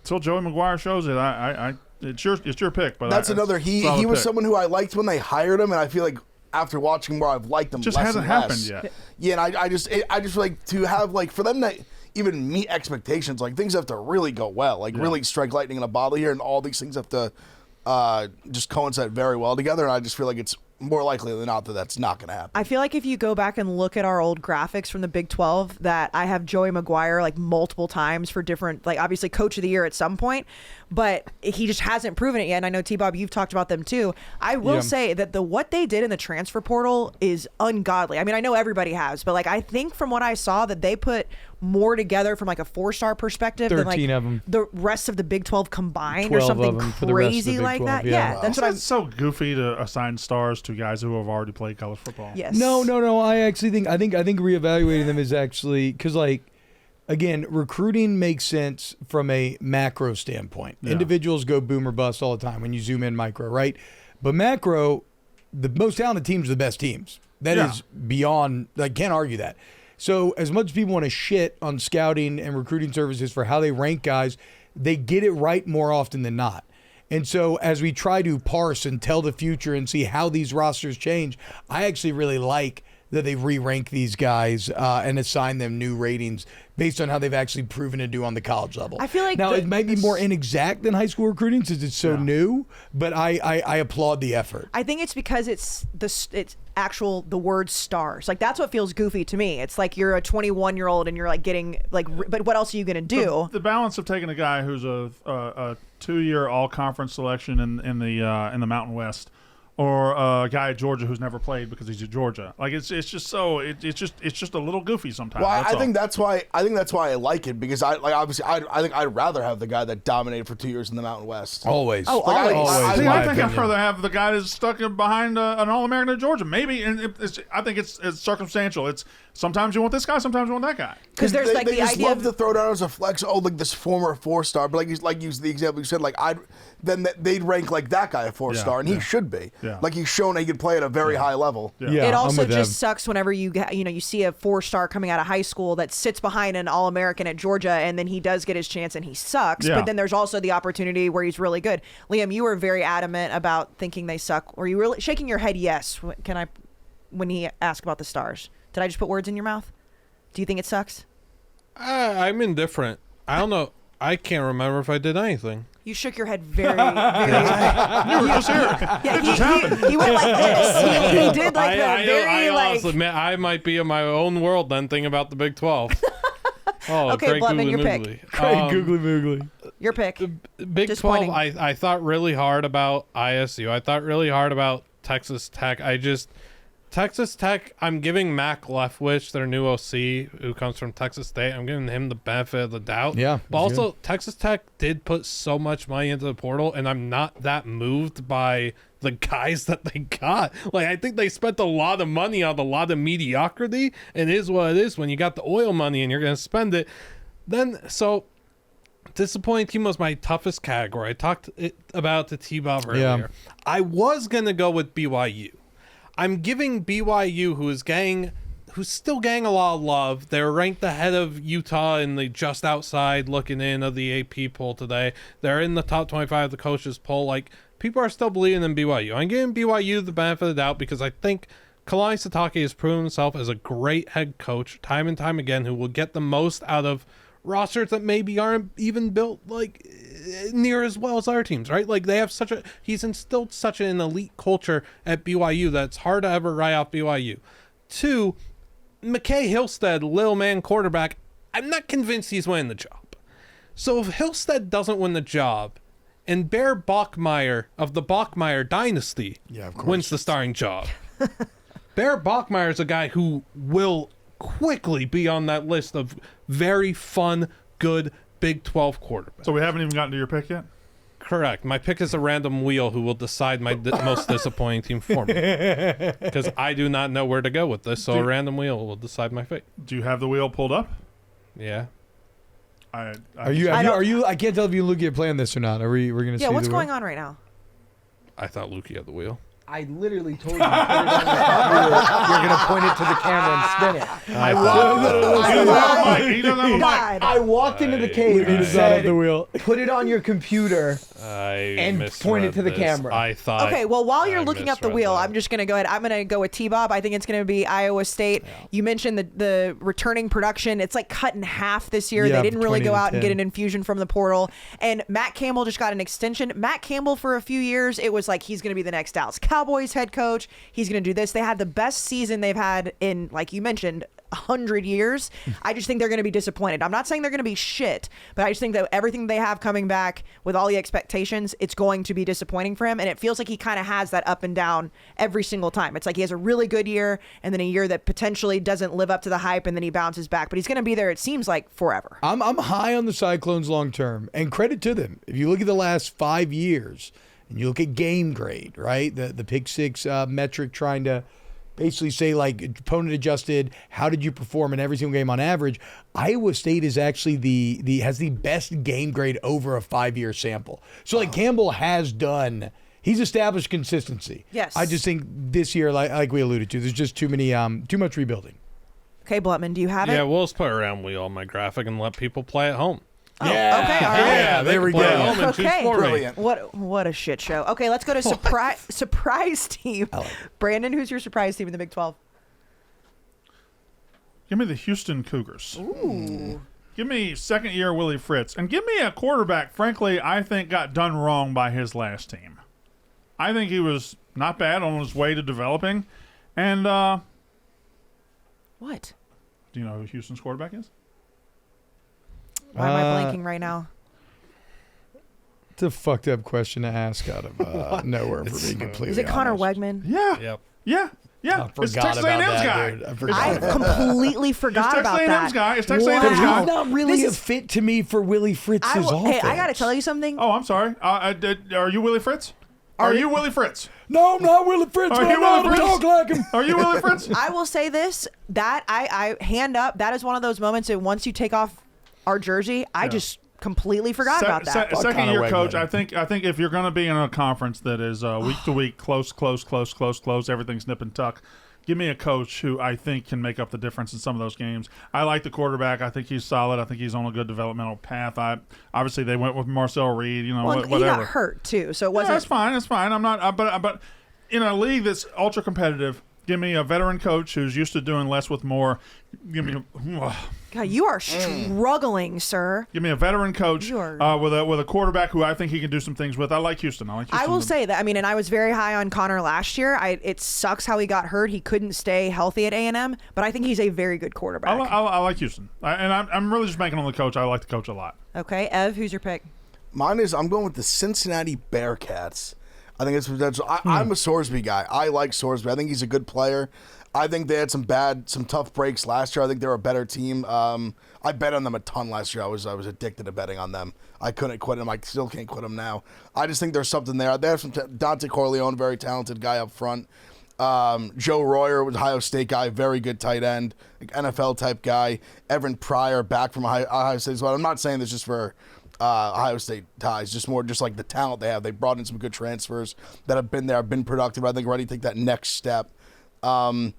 until Joey McGuire shows it, I It's your pick, but that's another. He was someone who I liked when they hired him, and I feel like after watching more, I've liked him. Just less hasn't and less. happened yet. Yeah, and I just feel like to have like for them to even meet expectations, like things have to really go well, like really strike lightning in a bottle here, and all these things have to just coincide very well together. And I just feel like it's more likely than not that that's not going to happen. I feel like if you go back and look at our old graphics from the Big 12, that I have Joey Maguire like multiple times for different, like obviously Coach of the Year at some point, but he just hasn't proven it yet. And I know T-Bob, you've talked about them too. I will say that what they did in the transfer portal is ungodly. I mean, I know everybody has, but like I think from what I saw that they put more together from like a 4-star perspective than like of them. the rest of the Big 12 combined or something crazy like that. Yeah, that's what I'm. So goofy to assign stars to guys who have already played college football. Yes. No. I actually think reevaluating them is actually because like again, recruiting makes sense from a macro standpoint. Yeah. Individuals go boom or bust all the time when you zoom in micro, right? But macro, the most talented teams are the best teams. That is beyond. I can't argue that. So as much as people want to shit on scouting and recruiting services for how they rank guys, they get it right more often than not. And so as we try to parse and tell the future and see how these rosters change, I actually really like that they re-rank these guys and assign them new ratings based on how they've actually proven to do on the college level. I feel like now it might be more inexact than high school recruiting since it's so new, but I applaud the effort. I think it's because it's the word stars. Like that's what feels goofy to me. It's like you're a 21-year-old and you're like getting like, but what else are you gonna do? The balance of taking a guy who's a 2-year all-conference selection in the Mountain West, or a guy at Georgia who's never played because he's at Georgia. Like it's just a little goofy sometimes. Well, I think that's why I like it, because I think I'd rather have the guy that dominated for 2 years in the Mountain West. Always. Oh, always. I think I'd rather have the guy that's stuck behind an All-American at Georgia. Maybe, and I think it's circumstantial. It's sometimes you want this guy, sometimes you want that guy. Because there's they just love to throw down as a flex. Oh, like this former 4-star, but like use the example you said. Like they'd rank like that guy a 4-star, and he should be. Yeah. Like he's shown he could play at a very high level. Yeah. It also just sucks whenever you see a 4-star coming out of high school that sits behind an All-American at Georgia, and then he does get his chance and he sucks. Yeah. But then there's also the opportunity where he's really good. Liam, you were very adamant about thinking they suck. Were you really shaking your head yes? When he asked about the stars, did I just put words in your mouth? Do you think it sucks? I'm indifferent. I don't know. I can't remember if I did anything. You shook your head very, very hard. You were just here. Yeah, he went like this. He did like that. I honestly, man, I might be in my own world then thinking about the Big 12. Oh, okay, Blutman, your pick. Great googly moogly. Your pick. Big 12, I thought really hard about ISU. I thought really hard about Texas Tech. Texas Tech, I'm giving Mac Leftwich, their new OC, who comes from Texas State, I'm giving him the benefit of the doubt. Yeah. But also, Texas Tech did put so much money into the portal, and I'm not that moved by the guys that they got. Like, I think they spent a lot of money on a lot of mediocrity, and it is what it is when you got the oil money and you're going to spend it. So disappointing team was my toughest category. I talked about the T-Bob earlier. Yeah. I was going to go with BYU. I'm giving BYU, who's still getting a lot of love. They're ranked ahead of Utah in the just outside looking in of the AP poll today. They're in the top 25 of the coaches poll. Like, people are still believing in BYU. I'm giving BYU the benefit of the doubt because I think Kalani Sitake has proven himself as a great head coach time and time again, who will get the most out of rosters that maybe aren't even built like near as well as other teams, right? Like he's instilled such an elite culture at BYU that's hard to ever write off BYU. 2, McKay Hillstead, little man quarterback, I'm not convinced he's winning the job. So if Hillstead doesn't win the job and Bear Bachmeier of the Bachmeier dynasty wins the starting job, Bear Bachmeier is a guy who will quickly be on that list of very fun, good Big 12 quarterbacks. So we haven't even gotten to your pick yet? Correct. My pick is a random wheel who will decide my most disappointing team for me. Because I do not know where to go with this, so a random wheel will decide my fate. Do you have the wheel pulled up? Yeah. I can't tell if you and Lukey are playing this or not. We're going to see. Yeah, what's going on right now? I thought Lukey had the wheel. I literally told you to put it on the top wheel. You're going to point it to the camera and spin it. I walked into the cave and said, put it on your computer and point it to the camera. I thought. Okay, well, while you're looking up the wheel, I'm just going to go ahead. I'm going to go with T-Bob. I think it's going to be Iowa State. Yeah. You mentioned the returning production. It's like cut in half this year. They didn't really go out and get an infusion from the portal. And Matt Campbell just got an extension. Matt Campbell, for a few years, it was like he's going to be the next Dallas Cowboys head coach. He's going to do this. They had the best season they've had in, like you mentioned, 100 years. I just think they're going to be disappointed. I'm not saying they're going to be shit, but I just think that everything they have coming back with all the expectations, it's going to be disappointing for him. And it feels like he kind of has that up and down every single time. It's like he has a really good year and then a year that potentially doesn't live up to the hype and then he bounces back. But he's going to be there, it seems like, forever. I'm high on the Cyclones long term, and credit to them. If you look at the last 5 years and you look at game grade, right? The pick six metric trying to basically say, like, opponent adjusted, how did you perform in every single game on average? Iowa State is actually has the best game grade over a 5-year sample. So like Campbell he's established consistency. Yes. I just think this year, like we alluded to, there's just too much rebuilding. Okay, Blutman, do you have it? Yeah, we'll just put a round wheel on my graphic and let people play at home. Oh, yeah. Okay, all right. Yeah, there we go. Okay, brilliant. What a shit show. Okay, let's go to surprise team. Brandon, who's your surprise team in the Big 12? Give me the Houston Cougars. Ooh. Give me second-year Willie Fritz. And give me a quarterback, frankly, I think got done wrong by his last team. I think he was not bad on his way to developing. And, what? Do you know who Houston's quarterback is? Why am I blanking right now? It's a fucked up question to ask out of nowhere, for being completely Is it Connor honest. Wegman? Yeah. Yep. Yeah. It's Texas A&M's guy. I completely forgot about that. It's Texas A&M's guy. He's not really a fit to me for Willie Fritz's offense. Hey, I got to tell you something. Oh, I'm sorry. Are you Willie Fritz? Are you Willie Fritz? No, I'm not Willie Fritz. Are you Willie Fritz? Talk like him. Are you Willie Fritz? I will say this, that I hand up, that is one of those moments that once you take off our jersey, I just completely forgot about that. Second year coach, I think if you're going to be in a conference that is week to week, close, everything's nip and tuck, give me a coach who I think can make up the difference in some of those games. I like the quarterback. I think he's solid. I think he's on a good developmental path. Obviously they went with Marcel Reed. Whatever. He got hurt too, so it wasn't. That's fine. That's fine. I'm not. But in a league that's ultra competitive, give me a veteran coach who's used to doing less with more. Give me. God, you are struggling, sir. Give me a veteran coach with a quarterback who I think he can do some things with. I like Houston. I will say that. I mean, and I was very high on Connor last year. It sucks how he got hurt. He couldn't stay healthy at A&M, but I think he's a very good quarterback. I like Houston, and I'm really just making on the coach. I like the coach a lot. Okay, Ev, who's your pick? Mine is I'm going with the Cincinnati Bearcats. I think it's potential. I'm a Sorsby guy. I like Sorsby. I think he's a good player. I think they had some tough breaks last year. I think they're a better team. I bet on them a ton last year. I was addicted to betting on them. I couldn't quit them. I still can't quit them now. I just think there's something there. They have some Dante Corleone, very talented guy up front. Joe Royer was Ohio State guy, very good tight end, like NFL type guy. Evan Pryor back from Ohio State as well. I'm not saying this just for Ohio State ties, just like the talent they have. They brought in some good transfers that have been there, have been productive. I think ready to take that next step. I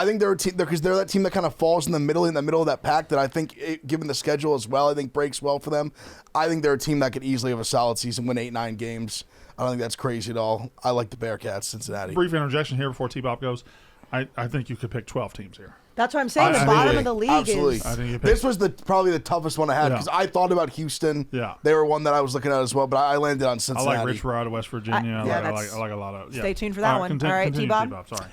think they're a team because they're that team that kind of falls in the middle of that pack that I think, given the schedule as well, I think breaks well for them. I think they're a team that could easily have a solid season, win 8-9 games. I don't think that's crazy at all. I like the Bearcats, Cincinnati. Brief interjection here before T-Bop goes. I think you could pick 12 teams here. That's what I'm saying. The bottom of the league is. I think this was probably the toughest one I had because I thought about Houston. Yeah. They were one that I was looking at as well, but I landed on Cincinnati. I like Rich Rod of West Virginia. I like a lot of. Stay tuned for that one. All right, T-Bob. Sorry.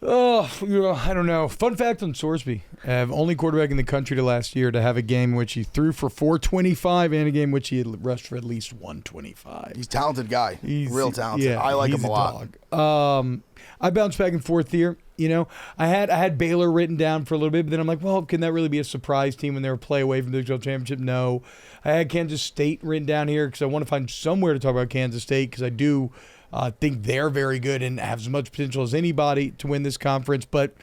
Oh, I don't know. Fun fact on Sorsby. Only quarterback in the country to last year to have a game in which he threw for 425 and a game in which he had rushed for at least 125. He's a talented guy. He's real talented. Yeah, I like him a lot. I bounced back and forth here. I had Baylor written down for a little bit, but then I'm like, well, can that really be a surprise team when they were play away from the Big 12 championship? No. I had Kansas State written down here because I want to find somewhere to talk about Kansas State because I do think they're very good and have as much potential as anybody to win this conference, but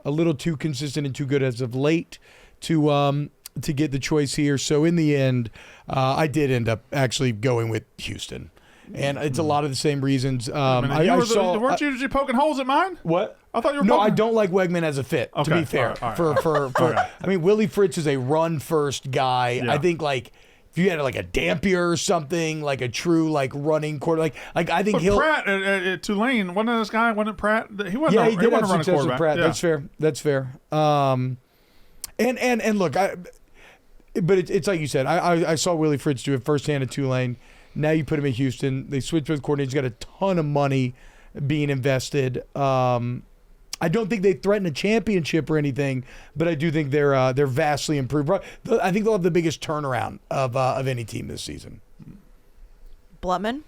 a little too consistent and too good as of late to get the choice here. So in the end, I did end up actually going with Houston. and it's a lot of the same reasons. Weren't you usually poking holes at mine? What? I thought you were. No, I don't like Wegman as a fit. Okay. To be fair, all right. I mean, Willie Fritz is a run first guy. Yeah. I think like. If you had like a Dampier or something, like a true like running quarter, like I think he'll. Pratt at Tulane, wasn't this guy? Wasn't Pratt? He wasn't. Yeah, he did have success with Pratt. Yeah. That's fair. And look, but it's like you said. I saw Willie Fritz do it firsthand at Tulane. Now you put him in Houston. They switched with coordinators. He's got a ton of money being invested. I don't think they threaten a championship or anything, but I do think they're vastly improved. I think they'll have the biggest turnaround of any team this season. Blutman?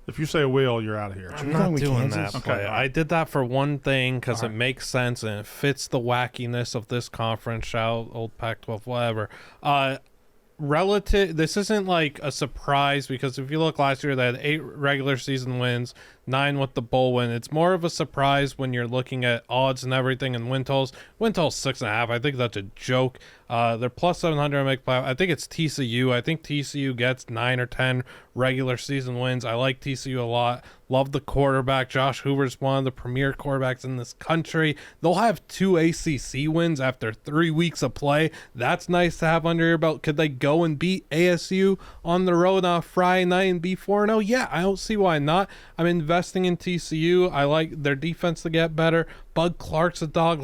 If you say Will, you're out of here. I'm not doing that play. Okay. I did that for one thing because it makes sense and it fits the wackiness of this conference. Shout old Pac-12, whatever. This isn't like a surprise because if you look last year, they had 8 regular season wins, 9 with the bowl win. It's more of a surprise when you're looking at odds and everything and win totals. Win totals 6.5. I think that's a joke. They're plus 700 to make playoff. I think it's TCU. I think TCU gets 9 or 10 regular season wins. I like TCU a lot. Love the quarterback. Josh Hoover's one of the premier quarterbacks in this country. They'll have 2 ACC wins after 3 weeks of play. That's nice to have under your belt. Could they go and beat ASU on the road on a Friday night and be 4-0? Yeah, I don't see why not. I'm investing in TCU. I like their defense to get better. Bud Clark's a dog.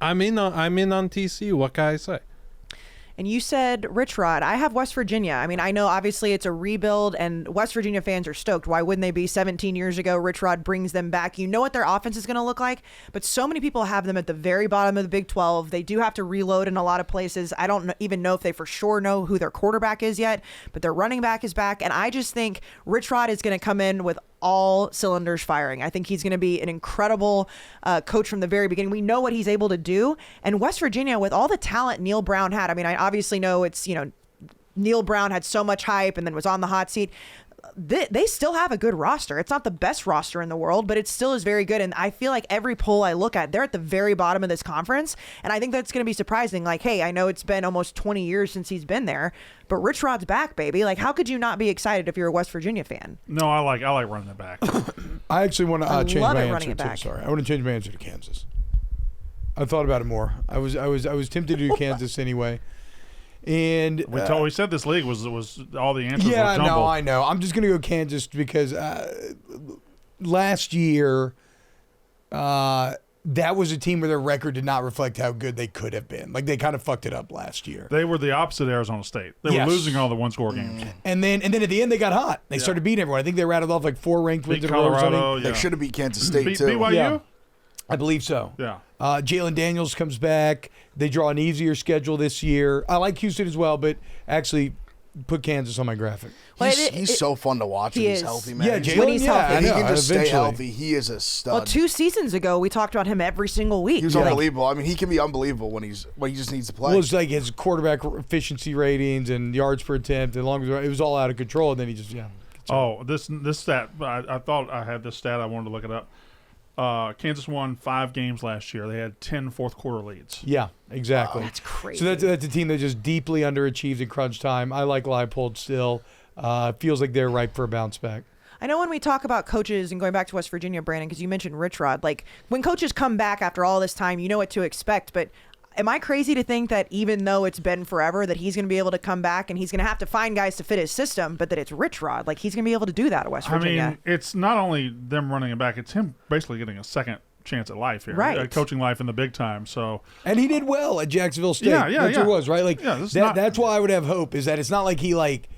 I'm in on TCU. What can I say? And you said Rich Rod. I have West Virginia. I mean, I know obviously it's a rebuild and West Virginia fans are stoked. Why wouldn't they be? 17 years ago, Rich Rod brings them back. You know what their offense is going to look like, but so many people have them at the very bottom of the Big 12. They do have to reload in a lot of places. I don't even know if they for sure know who their quarterback is yet, but their running back is back. And I just think Rich Rod is going to come in with all cylinders firing. I think he's going to be an incredible coach from the very beginning. We know what he's able to do. And West Virginia, with all the talent Neil Brown had, I mean, I obviously know it's, Neil Brown had so much hype and then was on the hot seat. They still have a good roster. It's not the best roster in the world, but it still is very good. And I feel like every poll I look at, they're at the very bottom of this conference. And I think that's going to be surprising. Like, hey, I know it's been almost 20 years since he's been there, but Rich Rod's back, baby. Like, how could you not be excited if you're a West Virginia fan? No, I like running it back. I actually want to change my answer too. Sorry, I want to change my answer to Kansas. I thought about it more. I was tempted to do Kansas anyway. And we said this league was all the answers were yeah, jumbled. no, I know. I'm just gonna go Kansas because last year that was a team where their record did not reflect how good they could have been. Like they kind of fucked it up last year. They were the opposite of Arizona State. They were losing all the one-score games. And then at the end they got hot. They started beating everyone. I think they rattled off like 4 ranked wins in a row or something. They should have beat Kansas State too. BYU? Yeah. I believe so. Yeah. Jalen Daniels comes back. They draw an easier schedule this year. I like Houston as well, but actually put Kansas on my graphic. He's so fun to watch when he's healthy, man. Yeah, Jalen, he's healthy. If he can just stay healthy, he is a stud. Well, 2 seasons ago, we talked about him every single week. He was unbelievable. I mean, he can be unbelievable when he just needs to play. Well, it's like his quarterback efficiency ratings and yards per attempt. As long as it was all out of control, and then he just this stat. I thought I had this stat. I wanted to look it up. Kansas won 5 games last year. They had 10 fourth-quarter leads. Yeah, exactly. That's crazy. So that's a team that just deeply underachieved in crunch time. I like Leipold still. Feels like they're ripe for a bounce back. I know when we talk about coaches and going back to West Virginia, Brandon, because you mentioned Rich Rod, like when coaches come back after all this time, you know what to expect. But am I crazy to think that even though it's been forever, that he's going to be able to come back and he's going to have to find guys to fit his system, but that it's Rich Rod? Like he's going to be able to do that at West Virginia. I mean, it's not only them running it back; it's him basically getting a second chance at life here, right? Coaching life in the big time. So, and he did well at Jacksonville State. Yeah. That's what it was, right? Like that's why I would have hope is that it's not like he like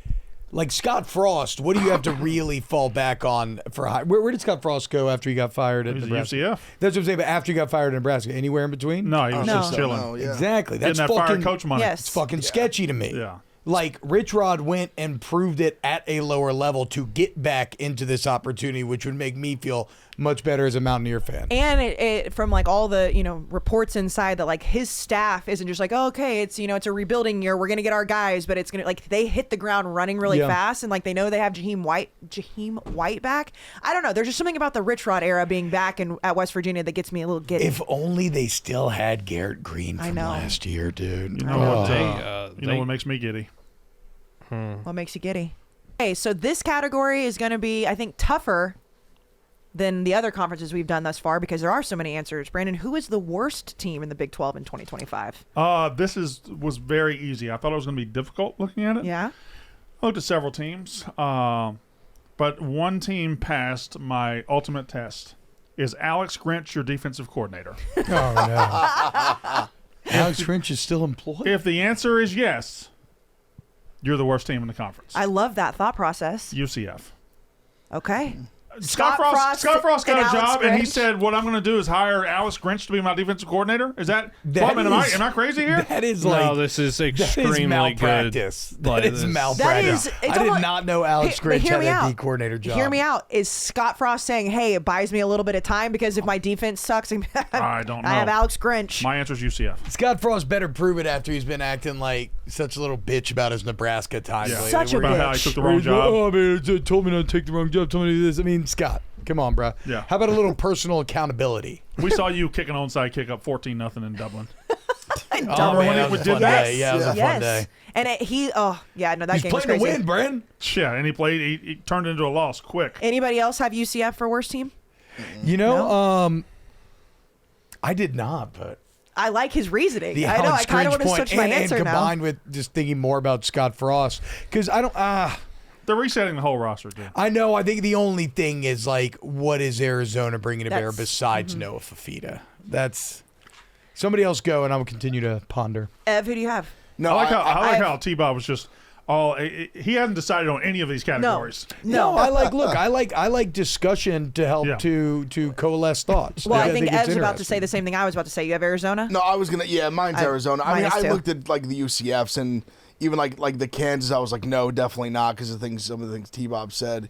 Scott Frost. What do you have to really fall back on for high? Where did Scott Frost go after he got fired at Nebraska? UCF. That's what I'm saying. But after he got fired at Nebraska, anywhere in between? No, he was just chilling. No, yeah. Exactly. That's getting that fucking fired coach money. Yes. It's fucking sketchy to me. Yeah. Like Rich Rod went and proved it at a lower level to get back into this opportunity, which would make me feel much better as a Mountaineer fan. And it from like all the reports inside that like his staff isn't just like, oh, okay, it's it's a rebuilding year, we're gonna get our guys, but it's gonna like they hit the ground running really fast, and like they know they have Jaheim White back. I don't know. There's just something about the Rich Rod era being back at West Virginia that gets me a little giddy. If only they still had Garrett Green from last year, dude. You know what makes me giddy? What makes you giddy? Okay, so this category is going to be, I think, tougher than the other conferences we've done thus far because there are so many answers. Brandon, who is the worst team in the Big 12 in 2025? This was very easy. I thought it was going to be difficult looking at it. Yeah. I looked at several teams, but one team passed my ultimate test. Is Alex Grinch your defensive coordinator? Oh, no. Alex Grinch is still employed? If the answer is yes, you're the worst team in the conference. I love that thought process. UCF. Okay. Scott Frost got a job, and he Grinch. said, "What I'm going to do is hire Alex Grinch to be my defensive coordinator." Is that? Am I crazy here? That is no, this is extremely malpractice. good. That is malpractice. I did not know Alex Grinch had a D coordinator job. Hear me out. Is Scott Frost saying, "Hey, it buys me a little bit of time because if my defense sucks, I don't know. I have Alex Grinch." My answer is UCF. Scott Frost better prove it after he's been acting like such a little bitch about his Nebraska time. Yeah. Such a about how he took the wrong job. Oh, man, it told me not to take the wrong job. Told me to do this. I mean, Scott. Come on, bro. Yeah. How about a little personal accountability? We saw you kick an onside kick up 14-0 in Dublin. Oh, man, that was a fun day. Yeah, it was a fun day. And that game was playing crazy. to win, Bren. Yeah, and he turned into a loss quick. Anybody else have UCF for worst team? You know, I did not, but I like his reasoning. the I know. I Alex kind of Grinch want to point switch my and answer combined with just thinking more about Scott Frost because I don't. They're resetting the whole roster, dude. I know. I think the only thing is like, what is Arizona bringing to bear besides Noah Fafita? That's somebody else go, and I will continue to ponder. Ev, who do you have? No, I like how T-Bob was just he hasn't decided on any of these categories. No, I like discussion to help to coalesce thoughts. Well, I think Ev's about to say the same thing I was about to say. You have Arizona? No, I was gonna. Yeah, mine's Arizona. I mean, I looked at like the UCFs and even like the Kansas. I was like, no, definitely not because some of the things T-Bob said.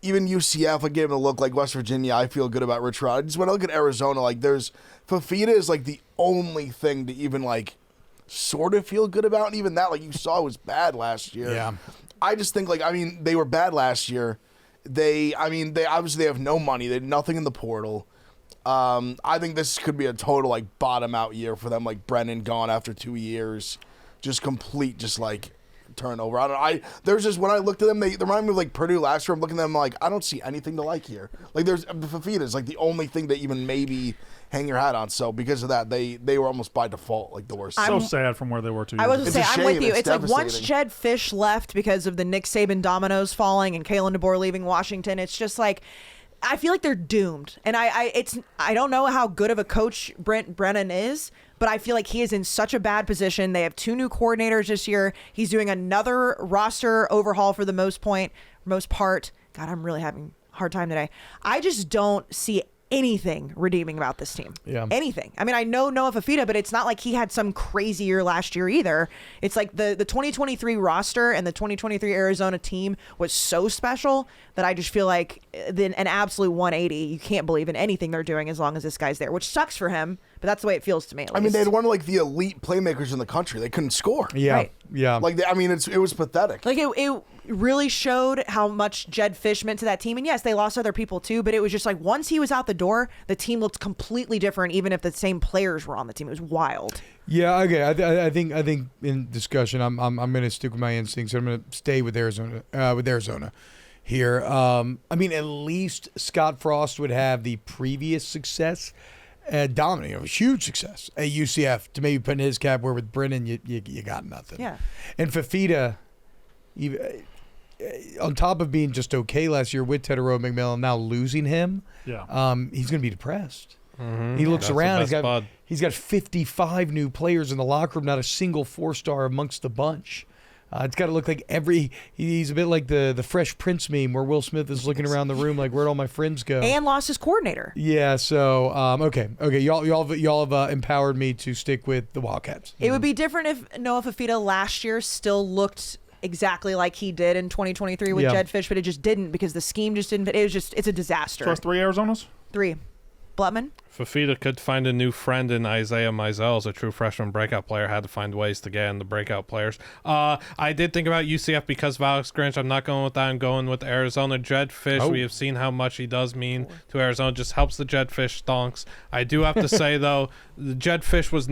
Even UCF, I gave it a look. Like West Virginia, I feel good about Rich Rod. Just when I look at Arizona, like there's Fafita is like the only thing to even like sort of feel good about, and even that, like you saw, was bad last year. Yeah, I just think they were bad last year. They obviously have no money. They had nothing in the portal. I think this could be a total like bottom out year for them. Like Brennan gone after 2 years, just complete like turnover. There's just when I looked at them, they remind me of like Purdue last year. I'm looking at them like I don't see anything to like here. Like there's Fafita is like the only thing that even maybe hang your hat on. So because of that, they were almost by default like the worst. So sad from where they were 2 years I was ago. going to say, I'm with you. It's like once Jed Fish left because of the Nick Saban dominoes falling and Kalen DeBoer leaving Washington, it's just like I feel like they're doomed. And I don't know how good of a coach Brent Brennan is, but I feel like he is in such a bad position. They have 2 new coordinators this year. He's doing another roster overhaul for the most part. God, I'm really having a hard time today. I just don't see anything redeeming about this team. Yeah. Anything. I mean, I know Noah Fafita, but it's not like he had some crazy year last year either. It's like the 2023 roster and the 2023 Arizona team was so special that I just feel like an absolute 180. You can't believe in anything they're doing as long as this guy's there, which sucks for him, but that's the way it feels to me. I mean, they had one of like the elite playmakers in the country. They couldn't score. Yeah. Right. Yeah. Like, it was pathetic. Like it really showed how much Jed Fish meant to that team. And yes, they lost other people too, but it was just like once he was out the door, the team looked completely different, even if the same players were on the team. It was wild. Yeah, okay. I think in discussion, I'm going to stick with my instincts. I'm going to stay with Arizona. Here. I mean, at least Scott Frost would have the previous success dominating, huge success at UCF to maybe put in his cap. Where with Brennan, you got nothing. Yeah. And Fafita, on top of being just okay last year with Tedero McMillan, now losing him, he's going to be depressed. Mm-hmm. He looks around. He's got 55 new players in the locker room, not a single 4-star amongst the bunch. It's got to look like he's a bit like the Fresh Prince meme where Will Smith is looking around the room like, where'd all my friends go? And lost his coordinator. Yeah, so, okay. Y'all have empowered me to stick with the Wildcats. It would be different if Noah Fafita last year still looked exactly like he did in 2023 with Jed Fish, but it just didn't because the scheme just didn't fit. It's a disaster. So it's 3 Arizonas? 3. Blutman? Fafita could find a new friend in Isaiah Mizell, a true freshman breakout player. Had to find ways to get in the breakout players. I did think about UCF because of Alex Grinch. I'm not going with that. I'm going with Arizona. Jed Fish, we have seen how much he does mean to Arizona. Just helps the Jed Fish stonks. I do have to say, though, the Jed Fish did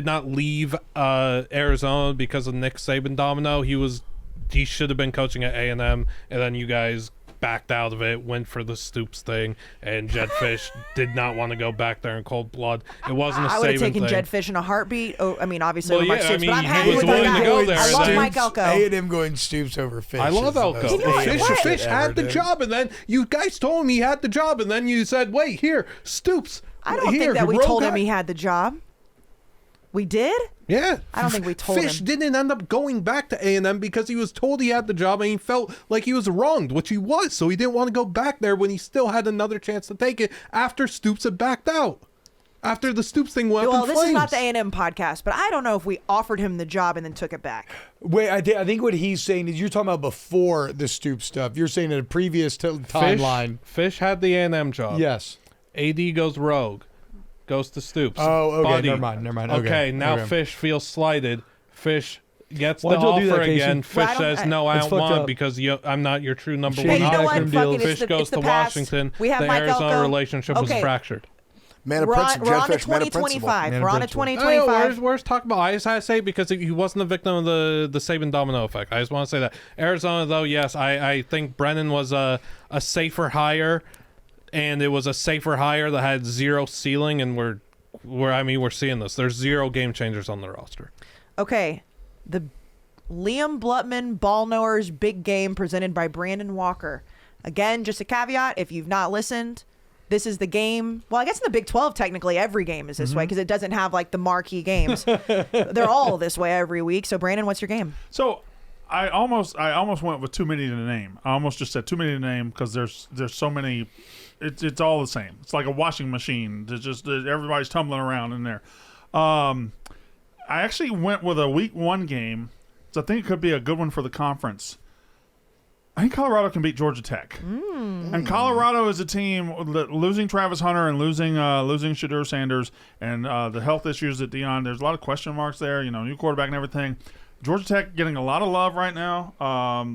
not leave Arizona because of Nick Saban domino. He was he should have been coaching at A&M, and then you guys backed out of it, went for the Stoops thing, and Jedd Fisch did not want to go back there in cold blood. It wasn't a Saban thing. I would have taken Jedd Fisch in a heartbeat. Oh, I mean, obviously, well, Mike Stoops, but I'm happy with that guy. Go there. I love Mike Elko. A&M going Stoops over Fisch. I love Elko. Fisch had the job, and then you guys told him he had the job, and then you said, wait, here, Stoops. I don't think that we told him he had the job. We did? Yeah. I don't think we told him. Fisch didn't end up going back to A&M because he was told he had the job and he felt like he was wronged, which he was. So he didn't want to go back there when he still had another chance to take it after Stoops had backed out. After the Stoops thing went up in flames. Well, this is not the A&M podcast, but I don't know if we offered him the job and then took it back. Wait, I think what he's saying is you're talking about before the Stoops stuff. You're saying in a previous timeline. Fisch had the A&M job. Yes. AD goes rogue. Goes to Stoops. Oh, okay. Buddy. Never mind. Okay, now Fisch feels slighted. Fisch gets the offer again. Fisch says, no, I don't want because I'm not your true number one option. Fisch goes to Washington. We have the Mike Arizona Elko. relationship was fractured. We're on to 2025. We're on to 2025. Where's talking about? I just had to say because he wasn't a victim of the Saban domino effect. I just want to say that. Arizona, though, yes, I think Brennan was a safer hire. And it was a safer hire that had zero ceiling, and we're seeing this. There's zero game changers on the roster. Okay, the Liam Blutman Ball Knowers Big Game presented by Brandon Walker. Again, just a caveat: if you've not listened, this is the game. Well, I guess in the Big 12, technically every game is this way because it doesn't have like the marquee games. They're all this way every week. So, Brandon, what's your game? So, I almost went with too many to name. I almost just said too many to name because there's so many. It's all the same. It's like a washing machine. Everybody's tumbling around in there. I actually went with a week 1 game, so I think it could be a good one for the conference. I think Colorado can beat Georgia Tech, and Colorado is a team losing Travis Hunter and losing Shedeur Sanders and the health issues at Deion. There's a lot of question marks there. New quarterback and everything. Georgia Tech getting a lot of love right now.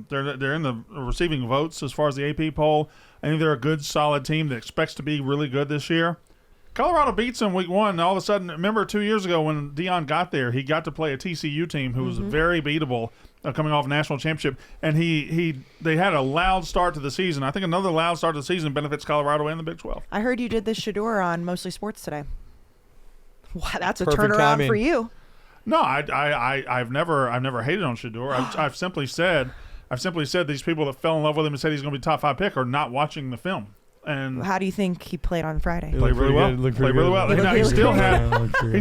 They're in the receiving votes as far as the AP poll. I think they're a good, solid team that expects to be really good this year. Colorado beats them week 1. And all of a sudden, remember 2 years ago when Deion got there, he got to play a TCU team who was very beatable, coming off a national championship. And they had a loud start to the season. I think another loud start to the season benefits Colorado and the Big 12. I heard you did this Shedeur on Mostly Sports today. Wow, that's a Perfect turnaround timing. for you. No, I've never hated on Shedeur. I've simply said these people that fell in love with him and said he's going to be top 5 pick are not watching the film. And how do you think he played on Friday? Played really well. Played really well. Now, he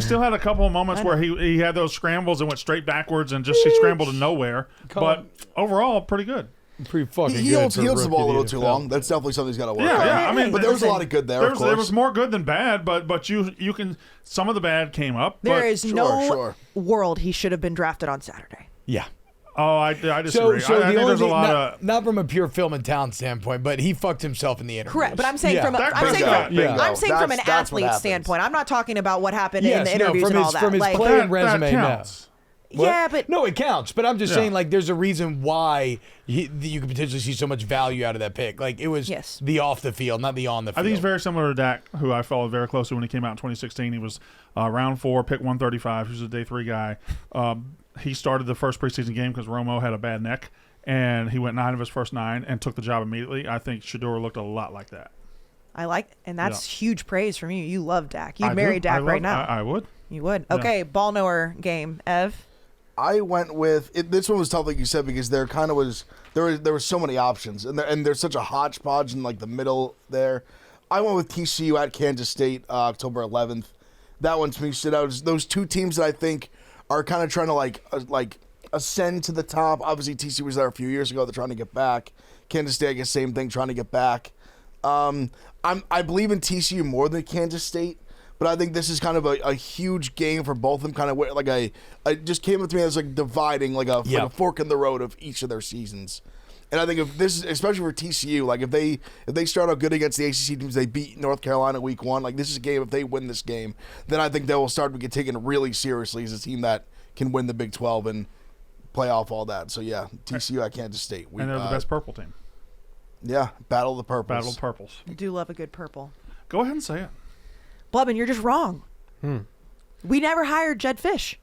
still had a couple of moments where he had those scrambles and went straight backwards and he scrambled to nowhere. But overall, pretty good. Pretty fucking good. He holds the ball a little too long. That's definitely something he's got to work on. Yeah. I mean, but there was a lot of good there. There was more good than bad, but you can. Some of the bad came up. There is no world he should have been drafted on Saturday. Yeah. Oh, I disagree. So I think there's a lot not from a pure film and talent standpoint, but he fucked himself in the interview. Correct, but I'm saying from an athlete standpoint. I'm not talking about what happened in the interviews and all that. From his playing resume, no. Yeah, but no, it counts. But I'm just saying, like, there's a reason why you could potentially see so much value out of that pick. Like, it was the off the field, not the on the field. I think he's very similar to Dak, who I followed very closely when he came out in 2016. He was round 4, pick 135. He was a day 3 guy. He started the first preseason game because Romo had a bad neck, and he went 9 of his first 9 and took the job immediately. I think Shedeur looked a lot like that. And that's huge praise from you. You love Dak. You'd marry Dak right now. I would. You would. Okay, ball knower game. Ev? I went with this one was tough, like you said, because there kind of was there were so many options, and there's such a hodgepodge in like the middle there. I went with TCU at Kansas State, October 11th. That one to me stood out. Those two teams that I think are kind of trying to like ascend to the top. Obviously, TCU was there a few years ago. They're trying to get back. Kansas State, I guess, same thing, trying to get back. I believe in TCU more than Kansas State. But I think this is kind of a huge game for both of them. Kind of like it just came up to me as like dividing like a fork in the road of each of their seasons. And I think if this is especially for TCU, like if they start out good against the ACC teams, they beat North Carolina week 1. Like this is a game. If they win this game, then I think they will start to get taken really seriously as a team that can win the Big 12 and play off all that. So yeah, TCU at Kansas State. And they're the best purple team. Yeah, battle of the purples. Battle of purples. I do love a good purple. Go ahead and say it. Blubman, you're just wrong. We never hired Jedd Fisch.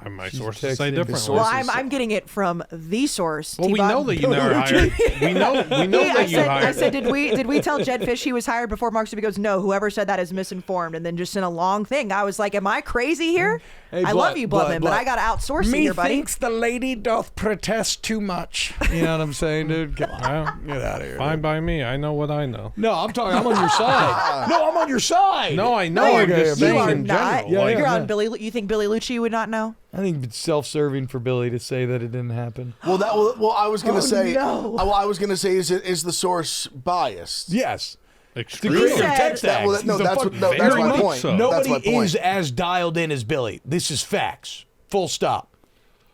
My sources say different. Well, I'm getting it from the source. Well, we know that you never hired. We know that you hired. I said, did we tell Jed Fish he was hired before Mark? He goes, no. Whoever said that is misinformed, and then just in a long thing. I was like, am I crazy here? Hey, I love you, Bloodman, but I got to outsource you here, buddy. Methinks the lady doth protest too much. You know what I'm saying, dude? Come on, get out of here. Fine by me. I know what I know. No, I'm on your side. No, I'm on your side. No, I know. I'm just saying in general. You're on Billy. You think Billy Lucci would not know? I think it's self-serving for Billy to say that it didn't happen. Well, I was going to say. No. Well, I was going to say, is the source biased? Yes. Extremely. That's my point. So. Nobody is as dialed in as Billy. This is facts. Full stop.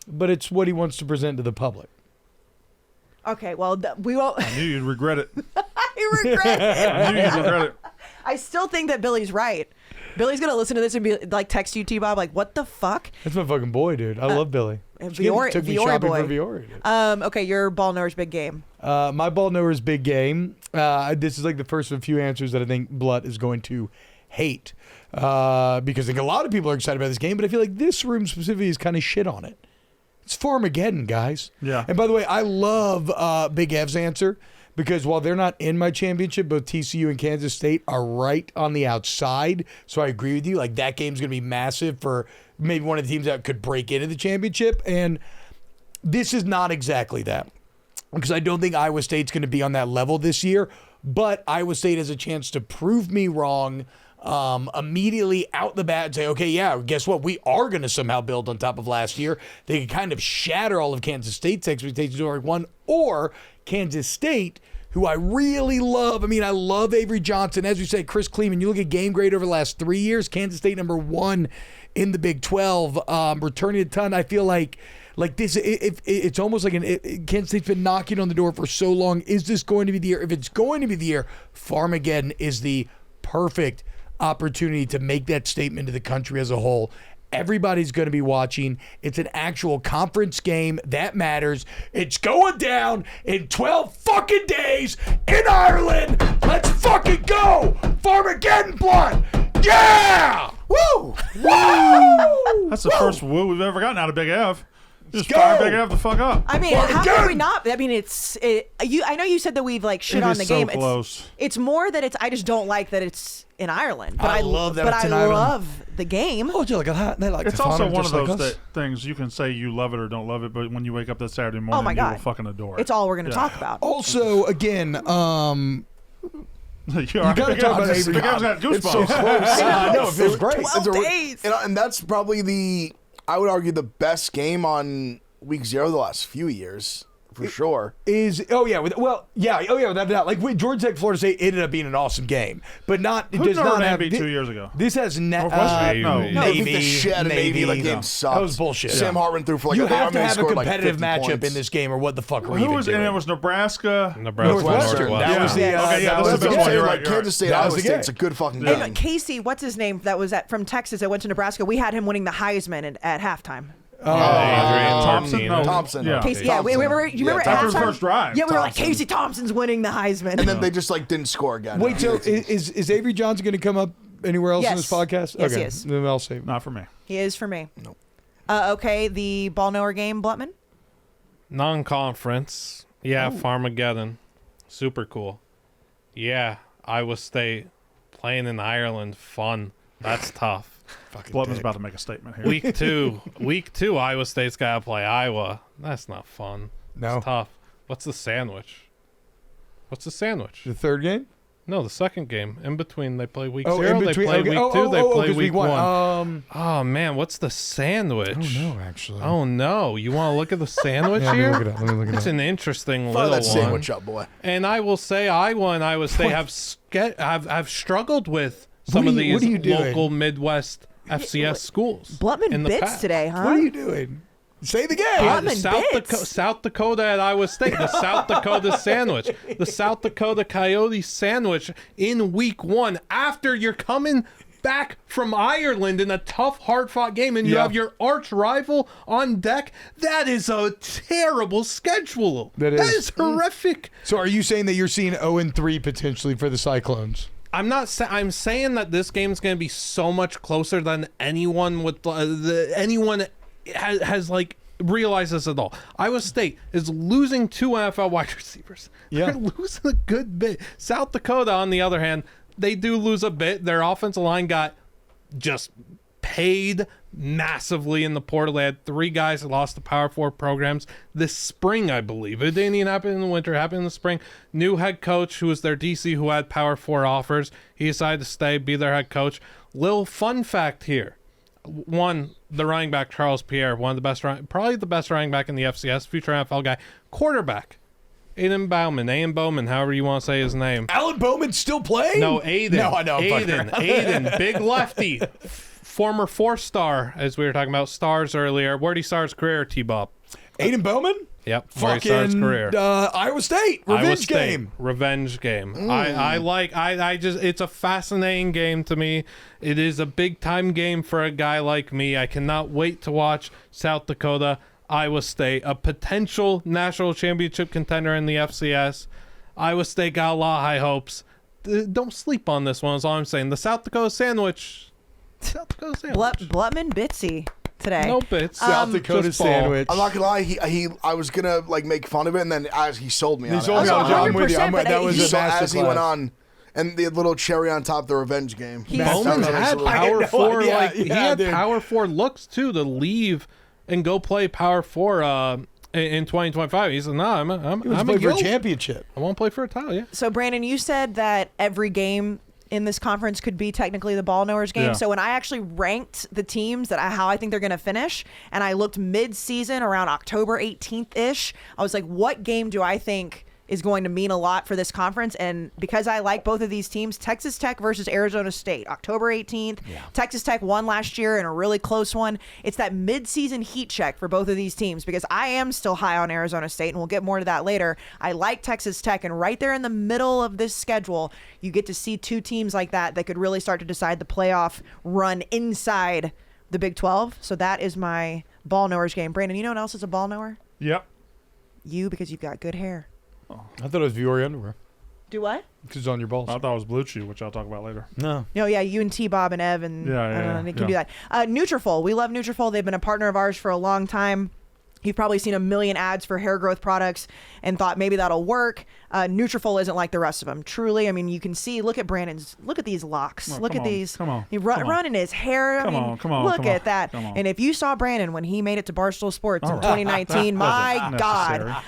But it's what he wants to present to the public. Okay, well, we won't. I knew you'd regret it. I regret it. I knew you'd regret it. I still think that Billy's right. Billy's gonna listen to this and be like, text you, T-Bob, like, what the fuck? That's my fucking boy, dude. I love Billy. Viore took me boy. shopping for Viore. Okay, your ball knower's big game. My ball knower's big game. This is like the first of a few answers that I think Blutt is going to hate because I think a lot of people are excited about this game, but I feel like this room specifically is kind of shit on it. It's Farmageddon, guys. Yeah. And by the way, I love Big Ev's answer because while they're not in my championship, both TCU and Kansas State are right on the outside. So I agree with you. Like, that game's going to be massive for maybe one of the teams that could break into the championship. And this is not exactly that because I don't think Iowa State's going to be on that level this year. But Iowa State has a chance to prove me wrong immediately out the bat and say, okay, yeah, guess what? We are going to somehow build on top of last year. They can kind of shatter all of Kansas State's expectations over one, or Kansas State, who I really love. I mean, I love Avery Johnson. As we said, Chris Kleeman, you look at game grade over the last 3 years, Kansas State #1 in the Big 12, returning a ton. I feel like this, it's almost like Kansas State's been knocking on the door for so long. Is this going to be the year? If it's going to be the year, Farmageddon is the perfect opportunity to make that statement to the country as a whole. Everybody's going to be watching. It's an actual conference game that matters. It's going down in 12 fucking days in Ireland. Let's fucking go. Farmageddon blood. Yeah. Woo. Woo. That's the first woo we've ever gotten out of Big F. Just go. fire Big F the fuck up. I mean, how could we not? I mean, I know you said that we've like shit on the game. So close. It's more that I just don't like that it's in Ireland. But I love that. But it's in I Ireland. love the game. Oh, they like It's to also farm one just of those like us. things you can say you love it or don't love it, but when you wake up that Saturday morning, Oh my you God. will fucking adore it. It's all we're going to talk about. Also, again, you gotta talk about Avery. Big F's got goosebumps. It's so close. no, it feels great. 12 days. And that's probably I would argue, the best game on week 0 the last few years. For sure. Without a doubt. Like Georgia Tech, Florida State ended up being an awesome game, but not. It Who does did not Notre have. Dame beat 2 years ago? This has No. I think the shit out of Navy like game sucked. That was bullshit. Sam Hartman threw for like you an have hour to and have a scored competitive like 50 matchup points. in this game, or what the fuck were Who you was doing? and it was Nebraska. Northwestern. That was the. Okay, yeah, that was that's the the game. one. You're right, Like Kansas State, That was Iowa the State, game. it's a good fucking Yeah. game. And Kayce, what's his name? That was from Texas that went to Nebraska. We had him winning the Heisman at halftime. Thompson. No. Thompson. Yeah. Casey, yeah, we remember. You remember That at was the halftime? first drive. Yeah, we were like, Thompson. Casey Thompson's winning the Heisman. And then they just like didn't score again. Wait, so is Avery Johnson going to come up anywhere else in this podcast? Yes, okay. he is. Then I'll save. Not for me. He is for me. Nope. Okay, the ball knower game, Blutman. Non-conference. Yeah, Farmageddon. Super cool. Yeah, Iowa State playing in Ireland. Fun. That's tough. Blutman's about to make a statement here. Week two, Iowa State's got to play Iowa. That's not fun. No. It's tough. What's the sandwich? The third game? No, the second game. In between, they play week Oh, 0. in They between. play Okay. week 2. They play 'cause week 1. Oh, man. What's the sandwich? No, actually. Oh, no. You want to look at the sandwich Yeah, here? let me look it It's up. an interesting Fire little that one. sandwich up, boy. And I will say Iowa and Iowa State have struggled with some of these what are you doing? local Midwest FCS schools. Blutman in the bits past. today, huh? What are you doing? Say the game. Blutman South Dakota at Iowa State, the South Dakota sandwich, the South Dakota Coyote sandwich in week 1 after you're coming back from Ireland in a tough, hard-fought game, and you have your arch rival on deck. That is a terrible schedule. That is horrific. So are you saying that you're seeing 0-3 potentially for the Cyclones? I'm not. I'm saying that this game's going to be so much closer than anyone with anyone has like realized this at all. Iowa State is losing 2 NFL wide receivers. They're losing a good bit. South Dakota, on the other hand, they do lose a bit. Their offensive line got just paid massively in the portal. They had 3 guys that lost to Power 4 programs this spring, I believe. It didn't even happen in the winter, it happened in the spring. New head coach, who was their DC, who had Power 4 offers. He decided to stay, be their head coach. Little fun fact here. One, the running back, Charles Pierre, one of the best, probably the best running back in the FCS, future NFL guy. Quarterback, Aiden Bowman, however you want to say his name. Alan Bowman's still playing? No, Aiden. No, I know. Aiden, big lefty. Former 4-star, as we were talking about stars earlier. Where'd he start his career, T-Bob? Aiden Bowman? Yep, where he started his career. Iowa State. Revenge game. I just, it's a fascinating game to me. It is a big time game for a guy like me. I cannot wait to watch South Dakota, Iowa State, a potential national championship contender in the FCS. Iowa State got a lot of high hopes. Don't sleep on this one, is all I'm saying. The South Dakota sandwich. Blutman Bitsy today. No bits. South Dakota sandwich. I'm not gonna lie. I was gonna like make fun of it, and then as he sold me on it. I'm with you. That was a masterclass. As he went on, and the little cherry on top, the revenge game. Bowman had Power 4. He had dude. Power 4 looks too to leave and go play Power 4 in 2025. He said, "No, I'm play for a championship. I won't play for a title." Yeah. So Brandon, you said that every game in this conference could be technically the ball knowers game. Yeah. So when I actually ranked the teams how I think they're going to finish, and I looked mid-season around October 18th-ish, I was like, what game do I think is going to mean a lot for this conference? And because I like both of these teams, Texas Tech versus Arizona State, October 18th. Yeah. Texas Tech won last year in a really close one. It's that mid-season heat check for both of these teams, because I am still high on Arizona State, and we'll get more to that later. I like Texas Tech, and right there in the middle of this schedule, you get to see 2 teams like that could really start to decide the playoff run inside the Big 12. So that is my ball knowers game. Brandon, you know what else is a ball knower? Yep. You, because you've got good hair. I thought it was Viore underwear. Do what? Because it's on your balls. I thought it was Blue Chew, which I'll talk about later. No. No, yeah, you and T-Bob and Ev and they can do that. Nutrafol. We love Nutrafol. They've been a partner of ours for a long time. You've probably seen a million ads for hair growth products and thought maybe that'll work. Nutrafol isn't like the rest of them. Truly, I mean, you can see. Look at Brandon's. Look at these locks. Look at these. Come on. Running his hair. Come on. Look at that. And if you saw Brandon when he made it to Barstool Sports in 2019, my God.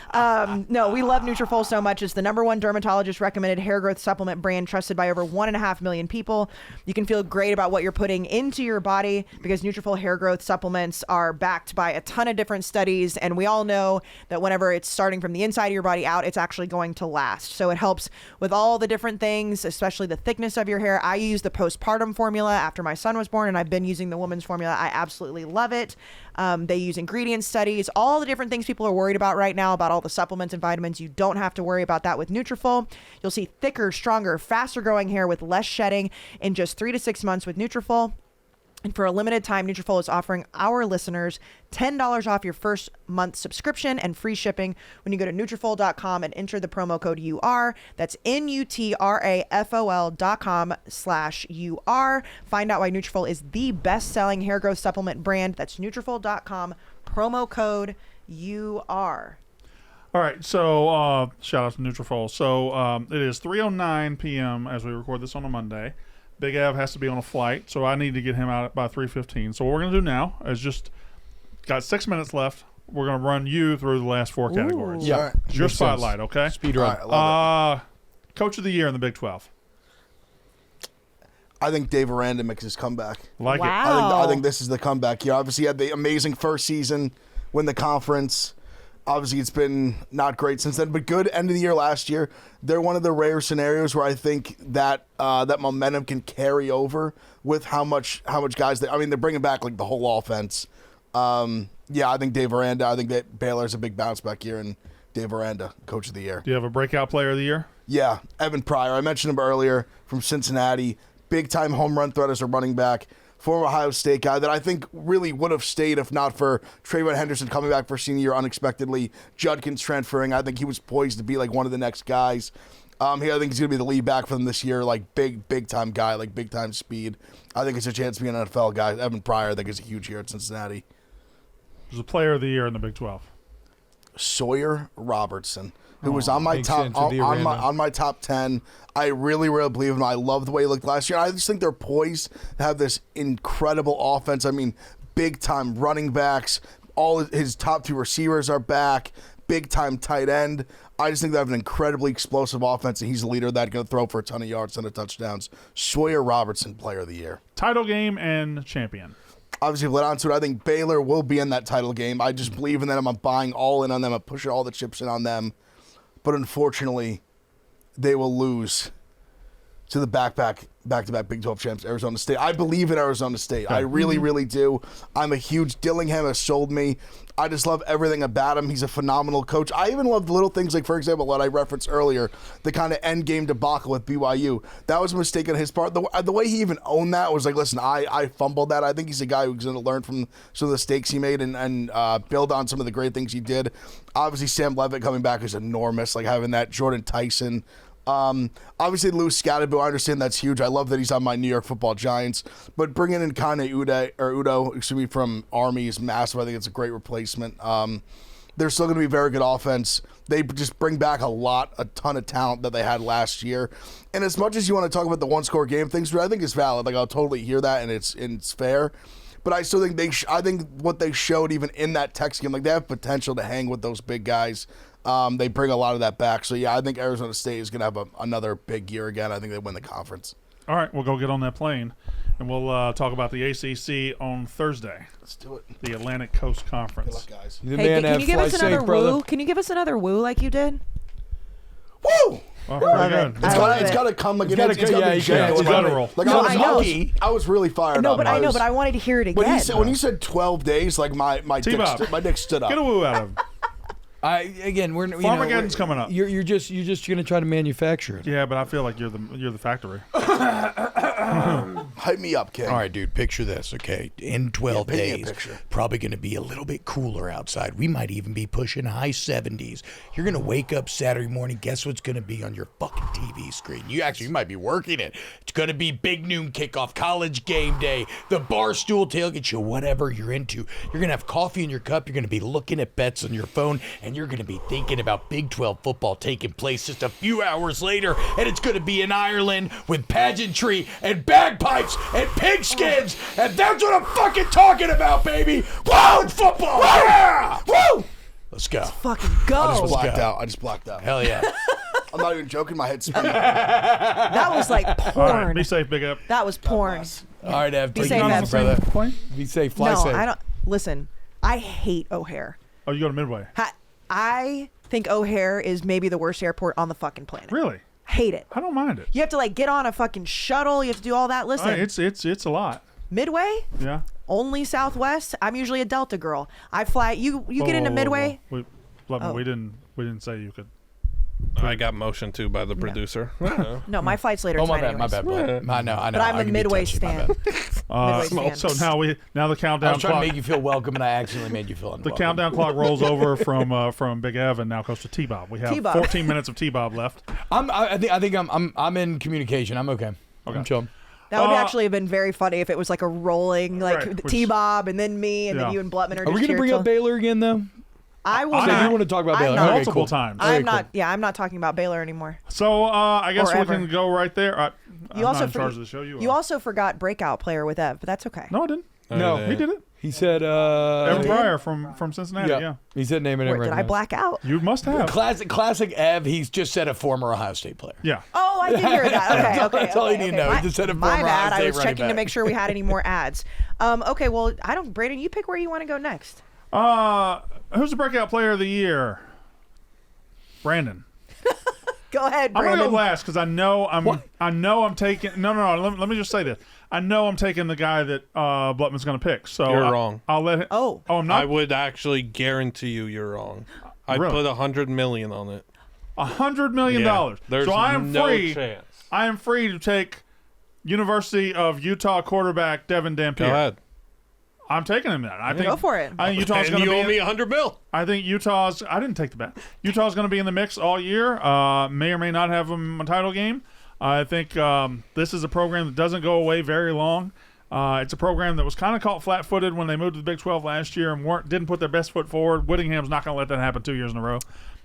No, we love Nutrafol so much. It's the #1 dermatologist recommended hair growth supplement brand, trusted by over 1.5 million people. You can feel great about what you're putting into your body because Nutrafol hair growth supplements are backed by a ton of different studies. And we all know that whenever it's starting from the inside of your body out, it's actually going to last. So it helps with all the different things, especially the thickness of your hair. I use the postpartum formula after my son was born, and I've been using the woman's formula. I absolutely love it. They use ingredient studies, all the different things people are worried about right now, about all the supplements and vitamins. You don't have to worry about that with Nutrafol. You'll see thicker, stronger, faster growing hair with less shedding in just 3 to 6 months with Nutrafol. And for a limited time, Nutrafol is offering our listeners $10 off your first month subscription and free shipping when you go to Nutrafol.com and enter the promo code UR. That's NUTRAFOL.com/UR. Find out why Nutrafol is the best-selling hair growth supplement brand. That's Nutrafol.com, promo code UR. All right, so shout out to Nutrafol. So it is 3:09 p.m. as we record this on a Monday. Big Av has to be on a flight, so I need to get him out by 3:15. So what we're going to do now is just got 6 minutes left. We're going to run you through the last 4 categories. Yeah. It's your spotlight, okay? Speed run. All right, I love Coach of the year in the Big 12. I think Dave Aranda makes his comeback. Like it. Wow. I think this is the comeback. He obviously had the amazing first season, win the conference. Obviously, it's been not great since then, but good end of the year last year. They're one of the rare scenarios where I think that that momentum can carry over with how much guys they're bringing back like the whole offense. I think Dave Aranda. I think that Baylor's a big bounce back year, and Dave Aranda, Coach of the Year. Do you have a breakout player of the year? Yeah, Evan Pryor. I mentioned him earlier from Cincinnati. Big time home run threat as a running back. Former Ohio State guy that I think really would have stayed if not for Trayvon Henderson coming back for senior year unexpectedly. Judkins transferring. I think he was poised to be like one of the next guys. I think he's going to be the lead back for them this year. Like big time guy, like big time speed. I think it's a chance to be an NFL guy. Evan Pryor, I think, is a huge year at Cincinnati. Who's the player of the year in the Big 12? Sawyer Robertson, who was on my top on my top 10. I really believe him. I love the way he looked last year. I just think they're poised to have this incredible offense. I mean, big time running backs. All his top 2 receivers are back. Big time tight end. I just think they have an incredibly explosive offense, and he's a leader that's going to throw for a ton of yards, ton of touchdowns. Sawyer Robertson, player of the year. Title game and champion. Obviously, led on to it. I think Baylor will be in that title game. I just believe in them. I'm buying all in on them. I'm pushing all the chips in on them. But unfortunately, they will lose to the back-to-back Big 12 champs, Arizona State. I believe in Arizona State. I really do. I'm a huge Dillingham has sold me. I just love everything about him. He's a phenomenal coach. I even love little things like, for example, what I referenced earlier, the kind of end game debacle with BYU. That was a mistake on his part. The way he even owned that was like, listen, I fumbled that. I think he's a guy who's going to learn from some of the mistakes he made and build on some of the great things he did. Obviously, Sam Levitt coming back is enormous, like having that Jordan Tyson. Obviously Lou Scatterbo, I understand that's huge. I love that he's on my New York Football Giants, but bringing in Udo from Army is massive. I think it's a great replacement. They're still going to be very good offense. They just bring back a ton of talent that they had last year. And as much as you want to talk about the one-score game things, I think it's valid. Like, I'll totally hear that, and it's fair. But I still think I think what they showed even in that Texas game, like, they have potential to hang with those big guys. They bring a lot of that back. So, yeah, I think Arizona State is going to have another big year again. I think they win the conference. All right, we'll go get on that plane, and we'll talk about the ACC on Thursday. Let's do it. The Atlantic Coast Conference. Good luck, guys. Hey, can you give us another woo? Can you give us another woo like you did? Woo! Oh, very good. It's got to come like it's got to roll. Like, no, I was really fired up. No, but I know, but I wanted to hear it again. When you said 12 days, like my dick stood up. Get a woo out of him. Farmageddon's coming up. You're just gonna try to manufacture it. Yeah, but I feel like you're the factory. Hype me up, King. All right, dude. Picture this, okay? In 12 days, probably gonna be a little bit cooler outside. We might even be pushing high 70s. You're gonna wake up Saturday morning. Guess what's gonna be on your fucking TV screen? You might be working it. It's gonna be big noon kickoff, college game day, the Barstool tailgate show, whatever you're into. You're gonna have coffee in your cup. You're gonna be looking at bets on your phone, and you're going to be thinking about Big 12 football taking place just a few hours later, and it's going to be in Ireland with pageantry and bagpipes and pigskins, and that's what I'm fucking talking about, baby! Wow, it's football! Yeah! Woo! Let's go. Let's fucking go. I just blacked out. Hell yeah. I'm not even joking. My head's spinning. That was like porn. All right, be safe, Big Up. That was porn. All right, Ev. Be safe, Ev. Brother. Be safe. Fly safe. No, I don't. Listen, I hate O'Hare. Oh, you go to Midway. I think O'Hare is maybe the worst airport on the fucking planet. Really? Hate it. I don't mind it. You have to like get on a fucking shuttle. You have to do all that. Listen, it's a lot. Midway? Yeah. Only Southwest. I'm usually a Delta girl. I fly. You get into Midway? We didn't say you could. I got motioned to by the producer. No, my flight's later tonight. My bad, bro. I know. But I'm a Midway stan. So now the countdown I was trying clock. to make you feel welcome, and I accidentally made you feel unwelcome. The countdown clock rolls over from Big Ev and now goes to T-Bob. We have 14 minutes of T-Bob left. I think I'm in communication. I'm okay. I'm chilling. That would actually have been very funny if it was like a rolling, like T-Bob and then me and then you and Blutman are just we going to bring up Baylor again, though? I will. So you want to talk about Baylor multiple times. I'm not. Yeah, I'm not talking about Baylor anymore. So I guess we can go right there. I'm not in charge of the show. You also forgot breakout player with Ev, but that's okay. No, I didn't. No, he did it. He said Evan Pryor from Cincinnati. Yeah. He said name it. Did I black out? You must have. Classic Ev. He's just said a former Ohio State player. Yeah. Oh, I did hear that. Okay. That's all you need to know. He just said a former Ohio State My bad. I was checking back. to make sure we had any more ads. Okay. Well, Brandon, you pick where you want to go next. Who's the breakout player of the year? Brandon. Go ahead, Brandon. I'm gonna go last because I know I'm taking. No. Let me just say this. I know I'm taking the guy that Blutman's gonna pick. So you're wrong. I'll let him. Oh, I'm not. I would actually guarantee you're wrong. I put $100 million on it. $100 million. There's so I am no free. chance. I am free to take University of Utah quarterback Devin Dampier. Go ahead. I'm taking him then. I think go for it. I think Utah's going to be. You owe me $100 million. I think Utah's. I didn't take the bet. Utah's going to be in the mix all year. May or may not have a title game. I think this is a program that doesn't go away very long. It's a program that was kind of caught flat-footed when they moved to the Big 12 last year and didn't put their best foot forward. Whittingham's not going to let that happen 2 years in a row.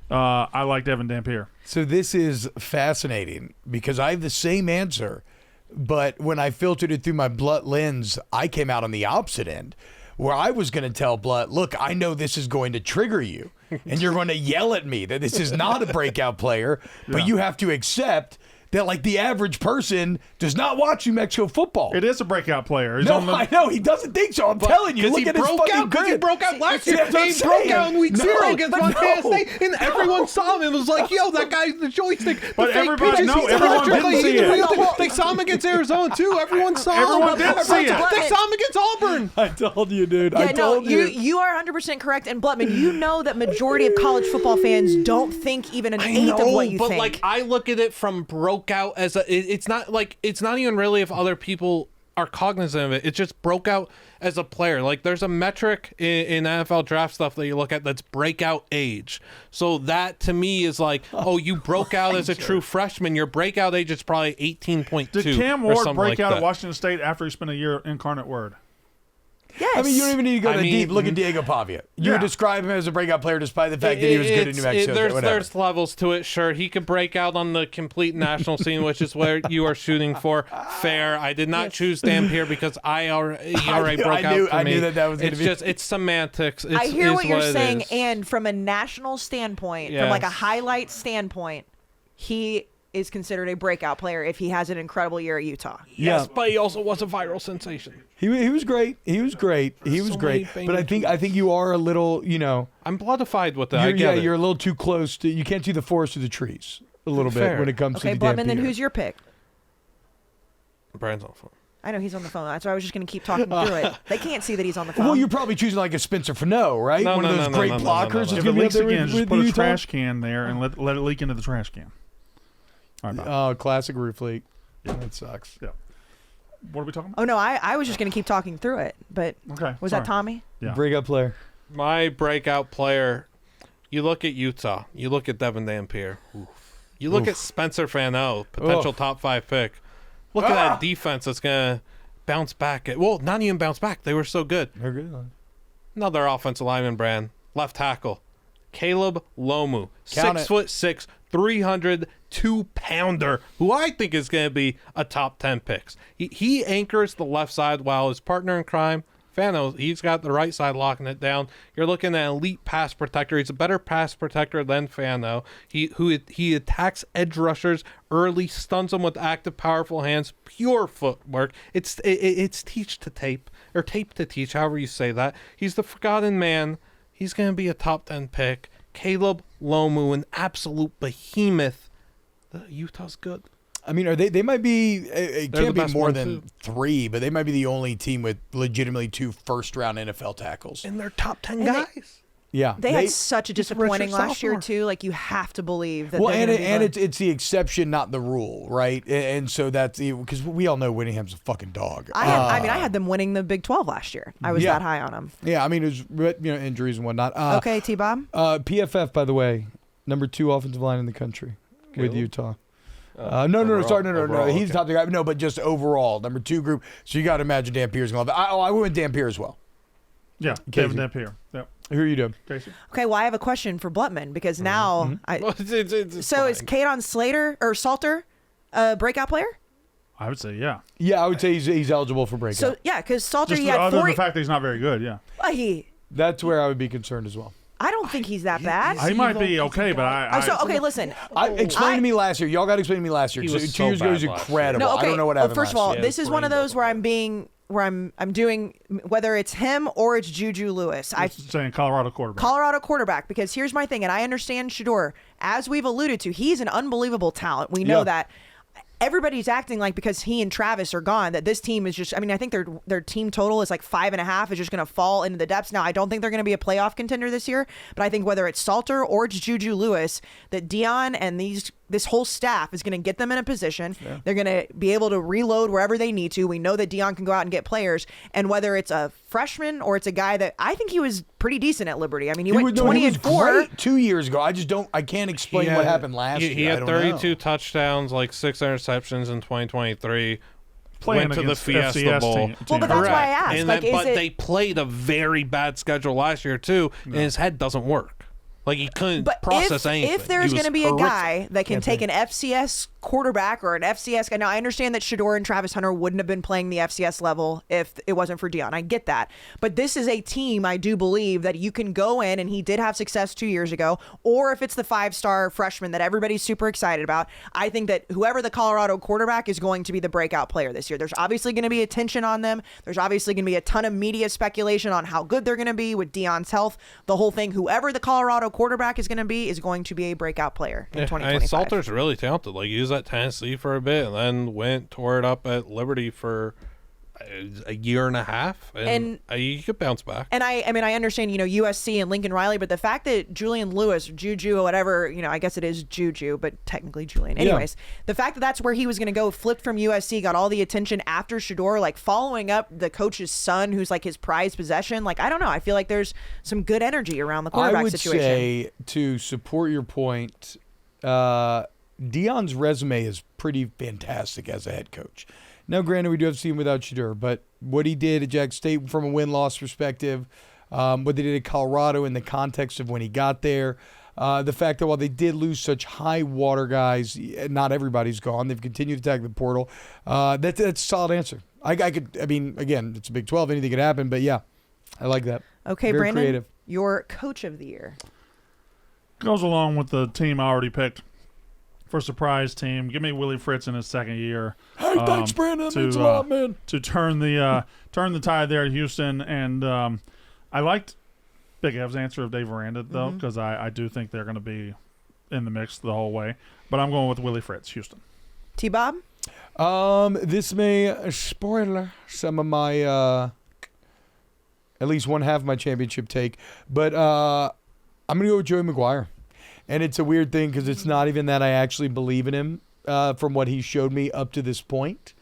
I like Devin Dampier. So this is fascinating because I have the same answer, but when I filtered it through my Blutt lens, I came out on the opposite end, where I was going to tell Blutt, look, I know this is going to trigger you, and you're going to yell at me that this is not a breakout player, but you have to accept that, like, the average person does not watch New Mexico football. It is a breakout player. I know. He doesn't think so. I'm telling you. Look at his fucking grid. He broke out last year. He broke out in week 0 against Montana State, and everyone saw him and was like, yo, that guy's the joystick. But everybody, everyone didn't see it. They saw him against Arizona, too. Everyone saw him. Everyone did see it. They saw him against Auburn. I told you, dude. Yeah, I told you. You are 100% correct. And Blutman, you know that majority of college football fans don't think even an eighth of what you think. But, like, I look at it from broke out as a... It's not even really if other people are cognizant of it. It just broke out as a player. Like, there's a metric in NFL draft stuff that you look at that's breakout age. So that to me is like, you broke out as a true freshman. Your breakout age is probably 18.2. Did Cam Ward break out at Washington State after he spent a year Incarnate Word? Yes. I mean, you don't even need to go that deep. Look at Diego Pavia. You would describe him as a breakout player despite the fact that he was good in New Mexico. There's levels to it, sure. He could break out on the complete national scene, which is where you are shooting for. Fair. I did not choose Dampier because he already broke out for me. I knew that was going to be. It's semantics. I hear what you're saying, and from a national standpoint, from like a highlight standpoint, he is considered a breakout player if he has an incredible year at Utah. Yes, but he also was a viral sensation. He was great. He was great. But I think you are a little, I'm bloodified with that. You're a little too close to. You can't see the forest of the trees a little bit when it comes to the Dampier. Blutman, then who's your pick? Brian's on the phone. I know he's on the phone. That's why I was just going to keep talking through it. They can't see that he's on the phone. Well, you're probably choosing like a Spencer Fano, right? One of those great blockers. If it leaks again, just put a trash can there and let it leak into the trash can. All right, classic roof leak. Yeah, that sucks. Yeah. What are we talking about? Oh, no, I was just going to keep talking through it. But was that Tommy? Yeah. Breakout player. My breakout player, you look at Utah. You look at Devin Dampier. You look at Spencer Fano, potential top 5 pick. Look at that defense that's going to bounce back. Not even bounce back. They were so good. They're good. Another offensive lineman, Brand. Left tackle. Caleb Lomu. 6'6", 302-pounder, who I think is going to be a top 10 picks. He anchors the left side while his partner in crime, Fano, he's got the right side locking it down. You're looking at an elite pass protector. He's a better pass protector than Fano. He attacks edge rushers early, stuns them with active, powerful hands, pure footwork. It's teach to tape, or tape to teach, however you say that. He's the forgotten man. He's going to be a top 10 pick. Caleb Lomu, an absolute behemoth. Utah's good. I mean, they might be, it can't be more than 3, but they might be the only team with legitimately 2 first-round NFL tackles. And they're top 10 guys. They had such a disappointing last year, too. Like, you have to believe that it's the exception, not the rule, right? And so that's because we all know Whittingham's a fucking dog. I had them winning the Big 12 last year. I was that high on them. Yeah, I mean, it was injuries and whatnot. Okay, T-Bob? PFF, by the way, number 2 offensive line in the country with Utah. No. He's top guy. No, but just overall, number 2 group. So you got to imagine Dampier's going to love it. I went with Dampier as well. Yeah, Devin Dampier. Yep. Who are you doing? Kayce. Okay, well, I have a question for Blutman because now is Kaidon Slater or Salter a breakout player? I would say yeah. Yeah, I would say he's eligible for breakout. So yeah, because Salter just he had other than the fact that he's not very good. Yeah. That's where I would be concerned as well. I don't think he's that bad. He might be okay, but listen. Explain to me last year. Y'all got to explain to me last year. 2 years ago, he was incredible. No, okay. I don't know what happened. First of all, this is one of those where I'm doing whether it's him or it's Juju Lewis. I'm saying Colorado quarterback. Because here's my thing, and I understand Shedeur. As we've alluded to, he's an unbelievable talent. We know that. Everybody's acting like because he and Travis are gone that this team is just, I mean, I think their team total is like 5.5 is just going to fall into the depths. Now, I don't think they're going to be a playoff contender this year, but I think whether it's Salter or it's Juju Lewis, that Dion and this whole staff is going to get them in a position. Yeah. They're going to be able to reload wherever they need to. We know that Dion can go out and get players, and whether it's a freshman or it's a guy that I think he was pretty decent at Liberty. I mean, he went 20-4 2 years ago. I can't explain what happened last year. He had 32 touchdowns, like 6 interceptions in 2023. playing went to the against Fiesta FCS Bowl. team. Well, but that's why I asked. And like, but they played a very bad schedule last year too, and his head doesn't work. Like he couldn't process anything. If there's going to be a guy that can take an FCS quarterback or an FCS guy, now I understand that Shedeur and Travis Hunter wouldn't have been playing the FCS level if it wasn't for Deion. I get that. But this is a team, I do believe, that you can go in, and he did have success 2 years ago, or if it's the 5-star freshman that everybody's super excited about, I think that whoever the Colorado quarterback is going to be the breakout player this year. There's obviously going to be attention on them. There's obviously going to be a ton of media speculation on how good they're going to be with Deion's health, the whole thing. Whoever the Colorado quarterback is going to be a breakout player in 2025. Salter's really talented. Like he was at Tennessee for a bit, and then tore it up at Liberty for a year and a half, and he could bounce back. And I mean, I understand, USC and Lincoln Riley, but the fact that Julian Lewis, Juju, or whatever, I guess it is Juju, but technically Julian. Anyways, the fact that that's where he was going to go, flipped from USC, got all the attention after Shedeur, like following up the coach's son, who's like his prized possession. Like, I don't know. I feel like there's some good energy around the quarterback situation. I would say, to support your point, Deion's resume is pretty fantastic as a head coach. Now, granted, we do have to see him without Shedeur, but what he did at Jack State from a win-loss perspective, what they did at Colorado in the context of when he got there, the fact that while they did lose such high-water guys, not everybody's gone. They've continued to attack the portal. That's a solid answer. I mean, again, it's a Big 12. Anything could happen, but yeah, I like that. Okay, Very Brandon, creative. your coach of the year. Goes along with the team I already picked for surprise team. Give me Willie Fritz in his second year. Hey, thanks, Brandon. That means a lot, man. To turn the tide there at Houston. And I liked Big Ev's answer of Dave Aranda, though, because I do think they're going to be in the mix the whole way. But I'm going with Willie Fritz, Houston. T-Bob? This may spoiler some of my at least one half of my championship take. But I'm going to go with Joey McGuire. And it's a weird thing because it's not even that I actually believe in him from what he showed me up to this point.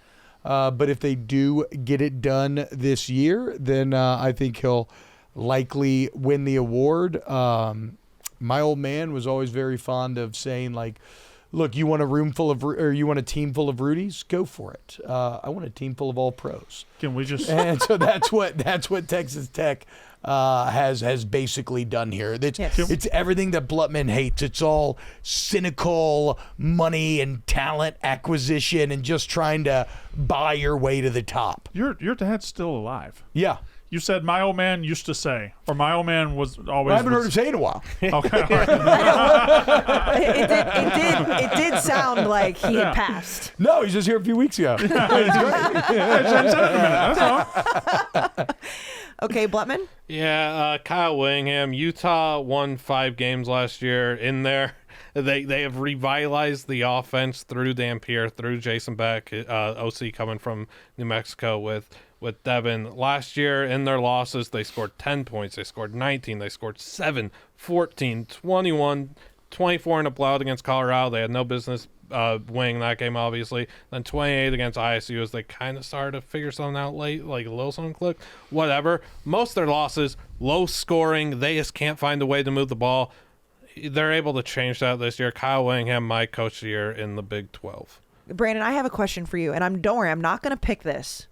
But if they do get it done this year, then I think he'll likely win the award. My old man was always very fond of saying, like, look, you want a room full of, or you want a team full of Rudies? Go for it. I want a team full of all pros. Can we just? And so that's what Texas Tech has basically done here. It's everything that Blutman hates. It's all cynical money and talent acquisition and just trying to buy your way to the top. Your dad's still alive. Yeah. You said my old man used to say, or my old man was always. I haven't heard him say it in a while. Okay, all right. It did sound like he had passed. No, he's just here a few weeks ago. It's great. Send it a minute. That's all. Okay, Blutman? Yeah, Kyle Willingham. Utah won 5 games last year in there. They have revitalized the offense through Dampier, through Jason Beck, OC coming from New Mexico with Devin. Last year in their losses, they scored 10 points. They scored 19. They scored 7, 14, 21, 24 in a blowout against Colorado. They had no business winning that game, obviously. Then 28 against ISU as they kind of started to figure something out late, like a little something clicked. Whatever. Most of their losses, low scoring. They just can't find a way to move the ball. They're able to change that this year. Kyle Willingham, my coach of the year in the Big 12. Brandon, I have a question for you, and don't worry, I'm not going to pick this.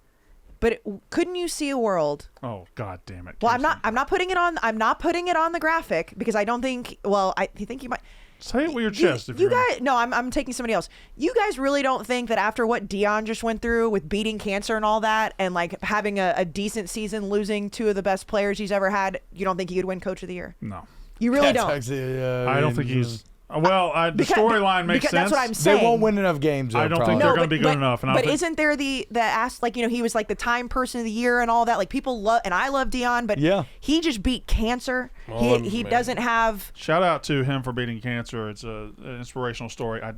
But couldn't you see a world? Oh, God damn it! Well, Kayce. I'm not putting it on. I'm not putting it on the graphic because I don't think. Well, I think you might. Say it with your chest. You guys, no, I'm taking somebody else. You guys really don't think that after what Deion just went through with beating cancer and all that, and like having a decent season, losing 2 of the best players he's ever had, you don't think he could win Coach of the Year? No, you really don't. Actually, I don't think he's. Well, the storyline makes sense. That's what I'm saying. They won't win enough games. I don't think they're going to be good enough. And but isn't there the ask, like, he was like the Time Person of the Year and all that. Like people love, and I love Deion, but he just beat cancer. Oh, he doesn't have. Shout out to him for beating cancer. It's an inspirational story. I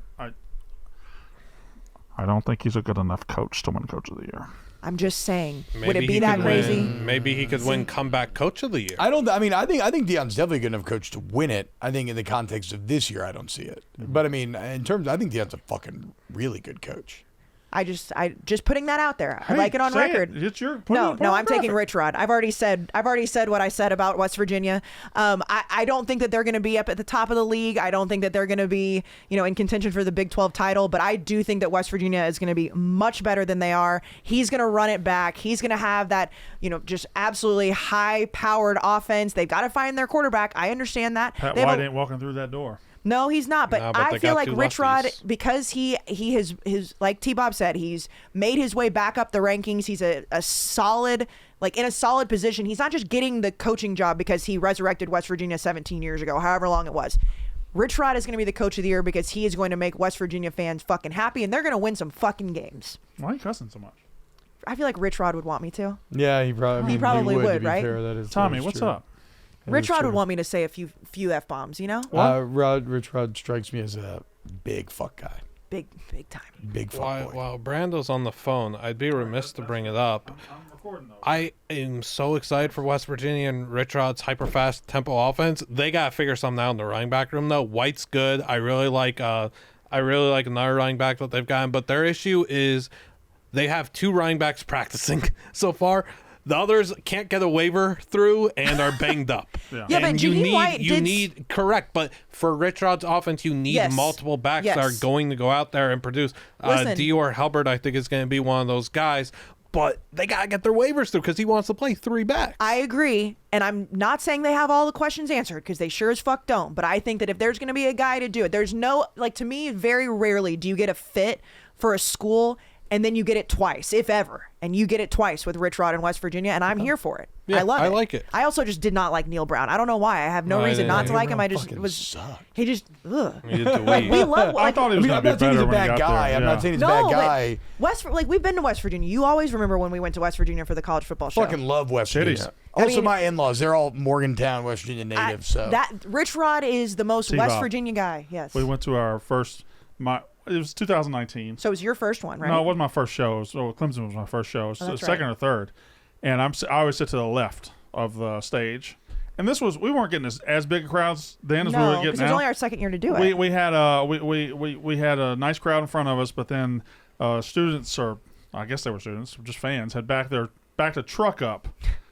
don't think he's a good enough coach to win Coach of the Year. I'm just saying. Maybe would it be that crazy? Maybe he could win comeback Coach of the Year. I think Deion's definitely a good enough coach to win it. I think in the context of this year, I don't see it. But I mean, in terms, I think Deion's a fucking really good coach. I just putting that out there. I like it on record. It's your no. I'm taking Rich Rod. I've already said what I said about West Virginia. I don't think that they're going to be up at the top of the league. I don't think that they're going to be in contention for the Big 12 title. But I do think that West Virginia is going to be much better than they are. He's going to run it back. He's going to have that just absolutely high powered offense. They've got to find their quarterback. I understand that. Pat White ain't walking through that door. No, he's not. But I feel like Rich Rod, because he has like T-Bob said, he's made his way back up the rankings. He's a solid, in a solid position. He's not just getting the coaching job because he resurrected West Virginia 17 years ago, however long it was. Rich Rod is going to be the coach of the year because he is going to make West Virginia fans fucking happy, and they're going to win some fucking games. Why are you cussing so much? I feel like Rich Rod would want me to. Yeah, he probably would, right? Fair, Tommy, what's true. up? Rich Rod would want me to say a few F-bombs, Rich Rod strikes me as a big fuck guy. Big time. Big fuck boy. While Brando's on the phone, I'd be remiss to bring it up. I'm recording those. I am so excited for West Virginia and Rich Rod's hyper-fast tempo offense. They got to figure something out in the running back room, though. White's good. I really like another running back that they've gotten, but their issue is they have 2 running backs practicing so far. The others can't get a waiver through and are banged up. Yeah, but you need correct. But for Rich Rod's offense, you need multiple backs that are going to go out there and produce. Dior Halbert, I think, is going to be one of those guys. But they got to get their waivers through because he wants to play 3 backs. I agree. And I'm not saying they have all the questions answered because they sure as fuck don't. But I think that if there's going to be a guy to do it, there's no, to me, very rarely do you get a fit for a school and then you get it twice, if ever. And you get it twice with Rich Rod in West Virginia, and I'm here for it. Yeah, I love it. I like it. I also just did not like Neil Brown. I don't know why. I have no reason not to like him. I just he just we love. I thought he was going to be better when he got there. I'm not saying he's a bad guy. We've been to West Virginia. You always remember when we went to West Virginia for the college football show. Fucking love West Virginia. Also, my in-laws, they're all Morgantown, West Virginia natives. So that Rich Rod is the most West Virginia guy. Yes. We went to our first. It was 2019. So it was your first one, right? No, it wasn't my first show. Clemson was my first show. It was second or third. And I always sit to the left of the stage. And we weren't getting as big crowds then as we were getting now. Because it was only our second year to do it. We had a nice crowd in front of us, but then students, or I guess they were students, just fans, had backed the truck up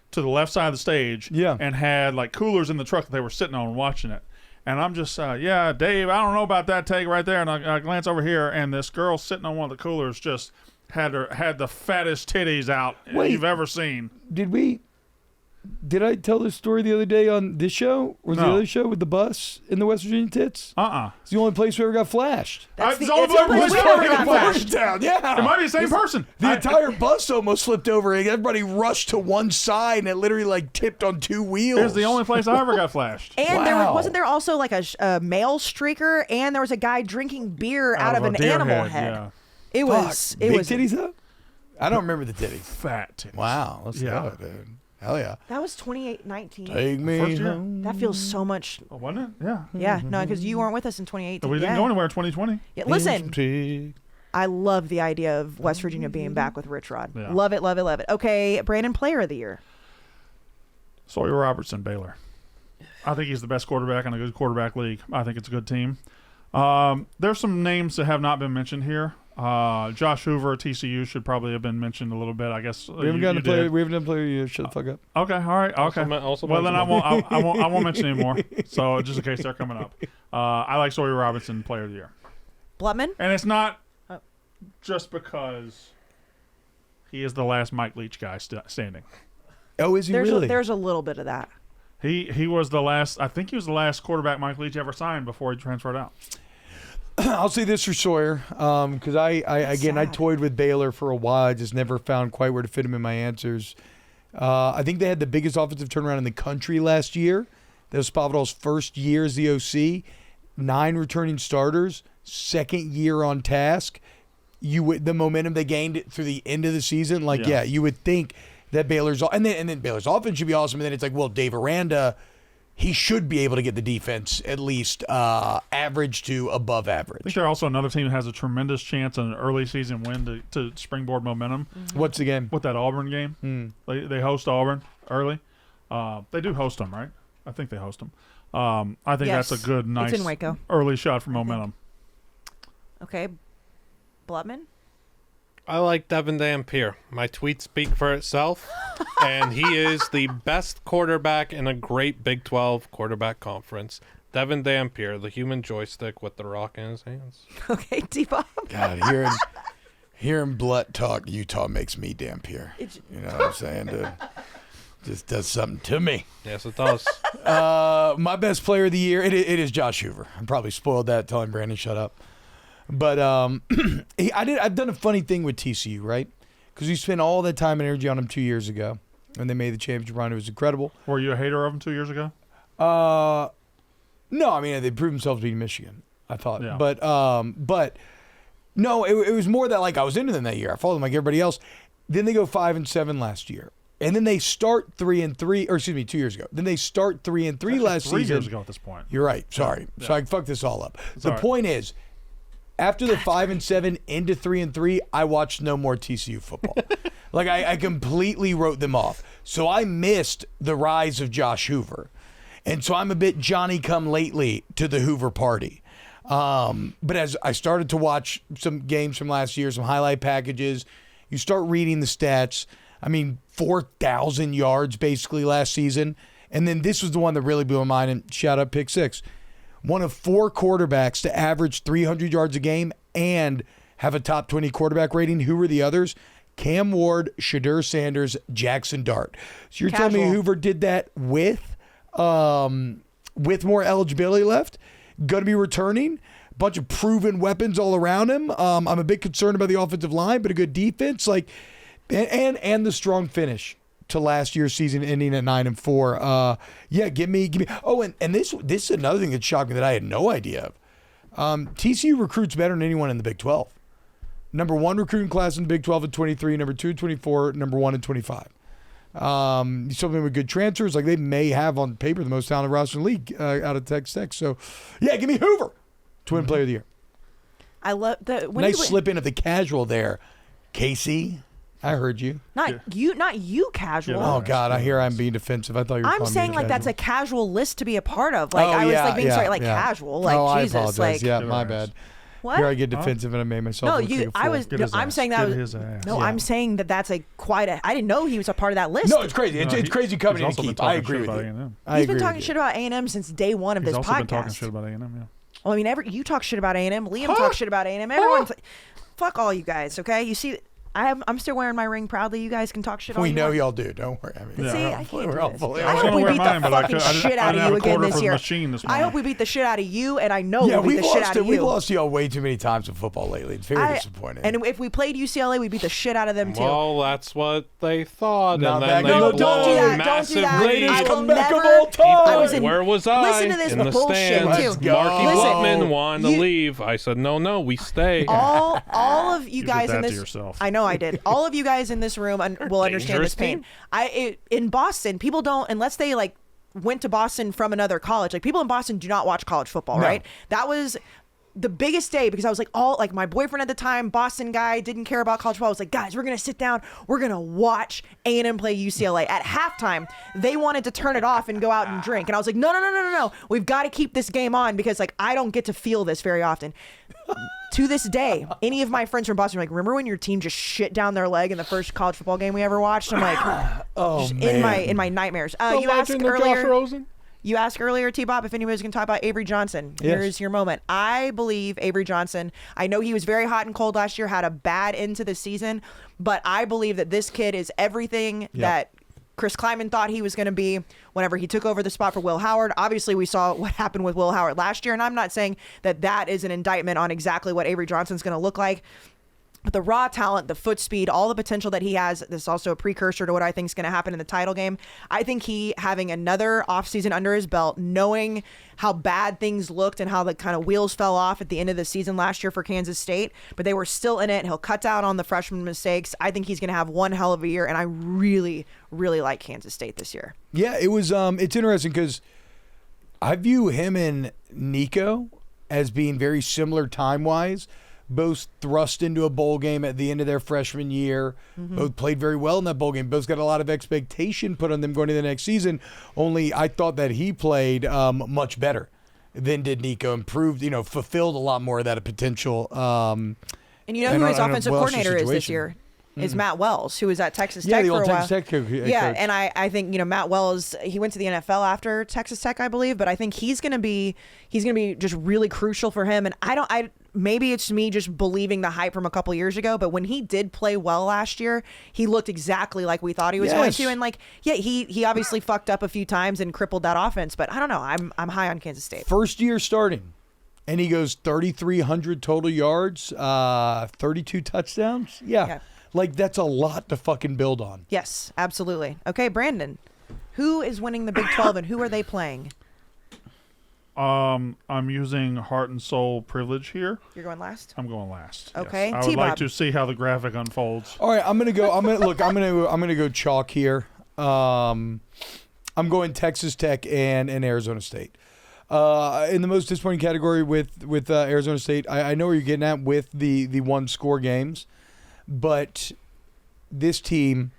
to the left side of the stage and had coolers in the truck that they were sitting on watching it. And I'm just, Dave, I don't know about that take right there. And I glance over here, and this girl sitting on one of the coolers just had the fattest titties out you've ever seen. Did I tell this story the other day on this show? Was the other show with the bus in the West Virginia tits? It's the only place we ever got flashed. That's the only place we ever got flashed. Yeah. It might be the same person. The entire bus almost flipped over. Everybody rushed to one side, and it literally tipped on 2 wheels. It was the only place I ever got flashed. And wasn't there also a male streaker, and there was a guy drinking beer out of an animal head. Yeah. It was titties though? I don't remember the titties. Fat titties. Wow. Let's go, dude. Hell yeah. That was 2019. Take me home. That feels so much. Oh, wasn't it? Yeah. Yeah, no, because you weren't with us in 2018. We didn't go anywhere in 2020. Yeah, listen, I love the idea of West Virginia being back with Rich Rod. Yeah. Love it, love it, love it. Okay, Brandon, player of the year. Sawyer Robertson, Baylor. I think he's the best quarterback in a good quarterback league. I think it's a good team. There's some names that have not been mentioned here. Josh Hoover at TCU should probably have been mentioned a little bit. I guess we haven't done player. You shut the fuck up. Okay, all right, okay. Well, then I won't mention anymore. So just in case they're coming up, I like Sawyer Robertson, player of the year. Blutman, and it's not just because he is the last Mike Leach guy standing. Oh, is he really? There's a little bit of that. He was the last. I think he was the last quarterback Mike Leach ever signed before he transferred out. I'll say this for Sawyer, because I toyed with Baylor for a while. I just never found quite where to fit him in my answers. I think they had the biggest offensive turnaround in the country last year. That was Spavital's first year as the OC. 9 returning starters, second year on task. The momentum they gained through the end of the season, you would think that Baylor's and then Baylor's offense should be awesome. And then it's Dave Aranda. He should be able to get the defense at least average to above average. I think they're also another team that has a tremendous chance on an early season win to springboard momentum. Mm-hmm. What's the game? With that Auburn game. They host Auburn early. They do host them, right? I think they host them. I think that's a good, nice it's in Waco. Early shot for momentum. Okay. Blutman? I like Devin Dampier. My tweets speak for itself, and he is the best quarterback in a great Big 12 quarterback conference. Devin Dampier, the human joystick with the rock in his hands. Okay, T-Bob. God, hearing Blunt talk Utah makes me Dampier. You know what I'm saying, dude? Just does something to me. Yes, it does. My best player of the year, it is Josh Hoover. I probably spoiled that telling Brandon shut up. But I've done a funny thing with TCU, right? Because we spent all that time and energy on them 2 years ago, and they made the championship run. It was incredible. Were you a hater of them 2 years ago? No, I mean they proved themselves beating Michigan. I thought, yeah. But no, it was more that like I was into them that year. I followed them like everybody else. Then they go 5-7 last year. And then they start 3-3, or excuse me, 2 years ago. Then they start 3-3 last season. 3 years ago at this point. You're right. Sorry. Yeah. So I fucked this all up. It's the all right. point is, after the 5-7 into 3-3, I watched no more TCU football. Like I completely wrote them off. So I missed the rise of Josh Hoover. And so I'm a bit Johnny-come-lately to the Hoover party. But as I started to watch some games from last year, some highlight packages, you start reading the stats. I mean, 4,000 yards basically last season. And then this was the one that really blew my mind, and shout out Pick Six. One of 4 quarterbacks to average 300 yards a game and have a top 20 quarterback rating. Who were the others? Cam Ward, Shadur Sanders, Jackson Dart. So you're telling me Hoover did that with more eligibility left? Going to be returning? A bunch of proven weapons all around him. I'm a bit concerned about the offensive line, but a good defense. Like, and the strong finish to last year's season ending at 9-4. Yeah, give me. Oh, and this is another thing that shocked me that I had no idea of. TCU recruits better than anyone in the Big 12. Number 1 recruiting class in the Big 12 at 23, number 2 at 24, number 1 at 25. Something with good transfers, like they may have on paper the most talented roster in the league out of Texas Tech. So, yeah, give me Hoover to win Player of the Year. I love the nice slip in of the casual there, Kayce. I heard you. Not you, casual. Oh God, I hear I'm being defensive. I thought you were. I'm saying like casual. that's a casual list to be a part of. Like I was like being sorry, like casual. Like Jesus, I apologize. like yeah, my bad. What? Here I get defensive and I made myself. No, look like a fool. I was. No, I'm saying that was. No, I'm saying that's a quite a. I didn't know he was a part of that list. No, it's crazy. It's crazy coming in keep. I agree with you. He's been talking shit about A&M since day one of this podcast. He's also been talking shit about A&M. Yeah. Well, I mean, you talk shit about A&M. Liam talks shit about A&M. Everyone's like, fuck all you guys. Okay, you see. I'm still wearing my ring proudly. You guys can talk shit all you want. We know y'all do. Don't worry. I mean, see, I can't we're all fully. I hope we beat the fucking shit out of you again this year. I hope we beat the shit out of you, and I know we'll beat the shit out of you. We've lost y'all way too many times in football lately. It's very disappointing. And if we played UCLA, we beat the shit out of them too. Well, that's what they thought. No, and then don't do that. Don't do that. I will never. Where was I? Listen to this in the bullshit stands. too. Marky Whitman wanted to leave. I said, no, we stay. All of you guys in this. I know I did. All of you guys in this room will understand this pain. In Boston, people don't, unless they like went to Boston from another college. Like people in Boston do not watch college football, right? That was the biggest day because I was like my boyfriend at the time, Boston guy, didn't care about college football. I was like, guys, we're gonna sit down, we're gonna watch A&M play UCLA. At halftime, they wanted to turn it off and go out and drink, and I was like, no, we've got to keep this game on because like I don't get to feel this very often. To this day, any of my friends from Boston are like, remember when your team just shit down their leg in the first college football game we ever watched? I'm like, in my nightmares. You asked earlier, T-Bob, if anybody's going to talk about Avery Johnson. Yes. Here's your moment. I believe Avery Johnson, I know he was very hot and cold last year, had a bad end to the season, but I believe that this kid is everything that Chris Kleiman thought he was going to be whenever he took over the spot for Will Howard. Obviously, we saw what happened with Will Howard last year, and I'm not saying that is an indictment on exactly what Avery Johnson's going to look like. But the raw talent, the foot speed, all the potential that he has, this is also a precursor to what I think is going to happen in the title game. I think he having another offseason under his belt, knowing how bad things looked and how the kind of wheels fell off at the end of the season last year for Kansas State, but they were still in it. He'll cut down on the freshman mistakes. I think he's going to have one hell of a year, and I really, really like Kansas State this year. Yeah, it was. It's interesting because I view him and Nico as being very similar time-wise. Both thrust into a bowl game at the end of their freshman year. Mm-hmm. Both played very well in that bowl game. Both got a lot of expectation put on them going into the next season. Only I thought that he played much better than did Nico. Improved, fulfilled a lot more of that potential And you know who his offensive coordinator is this year? Is Matt Wells, who was at Texas Tech for a while. Texas Tech coach. And I think Matt Wells, he went to the NFL after Texas Tech, I believe, but I think he's gonna be just really crucial for him. And maybe it's me just believing the hype from a couple years ago, but when he did play well last year, he looked exactly like we thought he was going to. And he obviously fucked up a few times and crippled that offense, but I don't know. I'm high on Kansas State. First year starting. And he goes 3,300 total yards, 32 touchdowns. Yeah. That's a lot to fucking build on. Yes, absolutely. Okay, Brandon, who is winning the Big 12 and who are they playing? I'm using heart and soul privilege here. You're going last? I'm going last. Okay. Yes. I would like to see how the graphic unfolds. All right, I'm gonna go chalk here. I'm going Texas Tech and Arizona State. In the most disappointing category with Arizona State, I know where you're getting at with the one score games. But this team,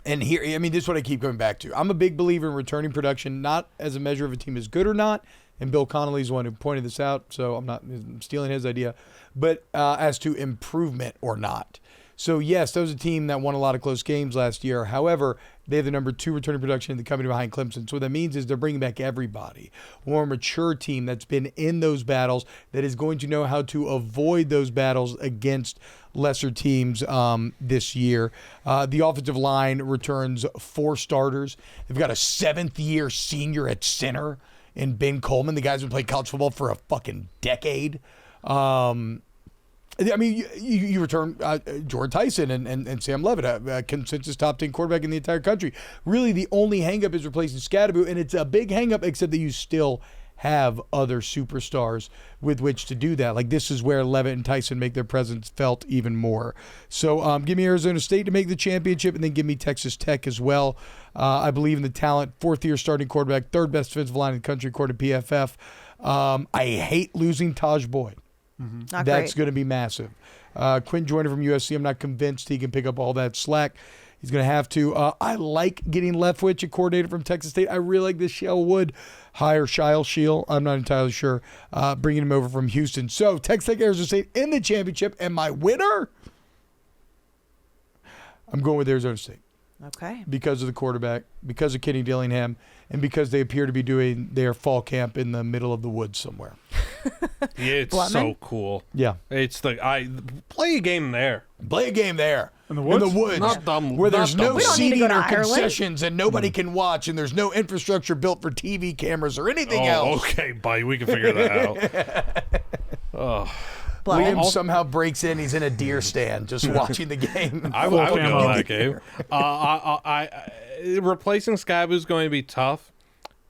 and here, I mean, this is what I keep going back to. I'm a big believer in returning production, not as a measure of a team is good or not. And Bill Connolly's the one who pointed this out, so I'm stealing his idea. But as to improvement or not. So, yes, that was a team that won a lot of close games last year. However, they have the number 2 returning production in the company behind Clemson. So what that means is they're bringing back everybody. A more mature team that's been in those battles, that is going to know how to avoid those battles against lesser teams this year. The offensive line returns 4 starters. They've got a 7th-year senior at center in Ben Coleman. The guy's been playing college football for a fucking decade. I mean, you return Jordan Tyson and Sam Levitt, a consensus top 10 quarterback in the entire country. Really, the only hang-up is replacing Scadaboo, and it's a big hang-up except that you still have other superstars with which to do that. Like, this is where Levitt and Tyson make their presence felt even more. So give me Arizona State to make the championship, and then give me Texas Tech as well. I believe in the talent. 4th-year starting quarterback, 3rd best defensive line in the country according to PFF. I hate losing Taj Boyd. Mm-hmm. That's going to be massive. Quinn Joyner from USC, I'm not convinced he can pick up all that slack. He's going to have to. I like getting Leftwich, a coordinator from Texas State. I really like this Shell Wood hire Shile Shield. I'm not entirely sure. Bringing him over from Houston. So Texas Tech, Arizona State in the championship. And my winner, I'm going with Arizona State. Okay. Because of the quarterback, because of Kenny Dillingham, and because they appear to be doing their fall camp in the middle of the woods somewhere. It's so cool. Yeah. It's play a game there. Play a game there. In the woods? In the woods. Not dumb. Where there's no seating or Ireland. concessions and nobody can watch and there's no infrastructure built for TV cameras or anything else. Okay, buddy. We can figure that out. Oh. William somehow breaks in. He's in a deer stand just watching the game. I would go to that game. Replacing Scaboo is going to be tough.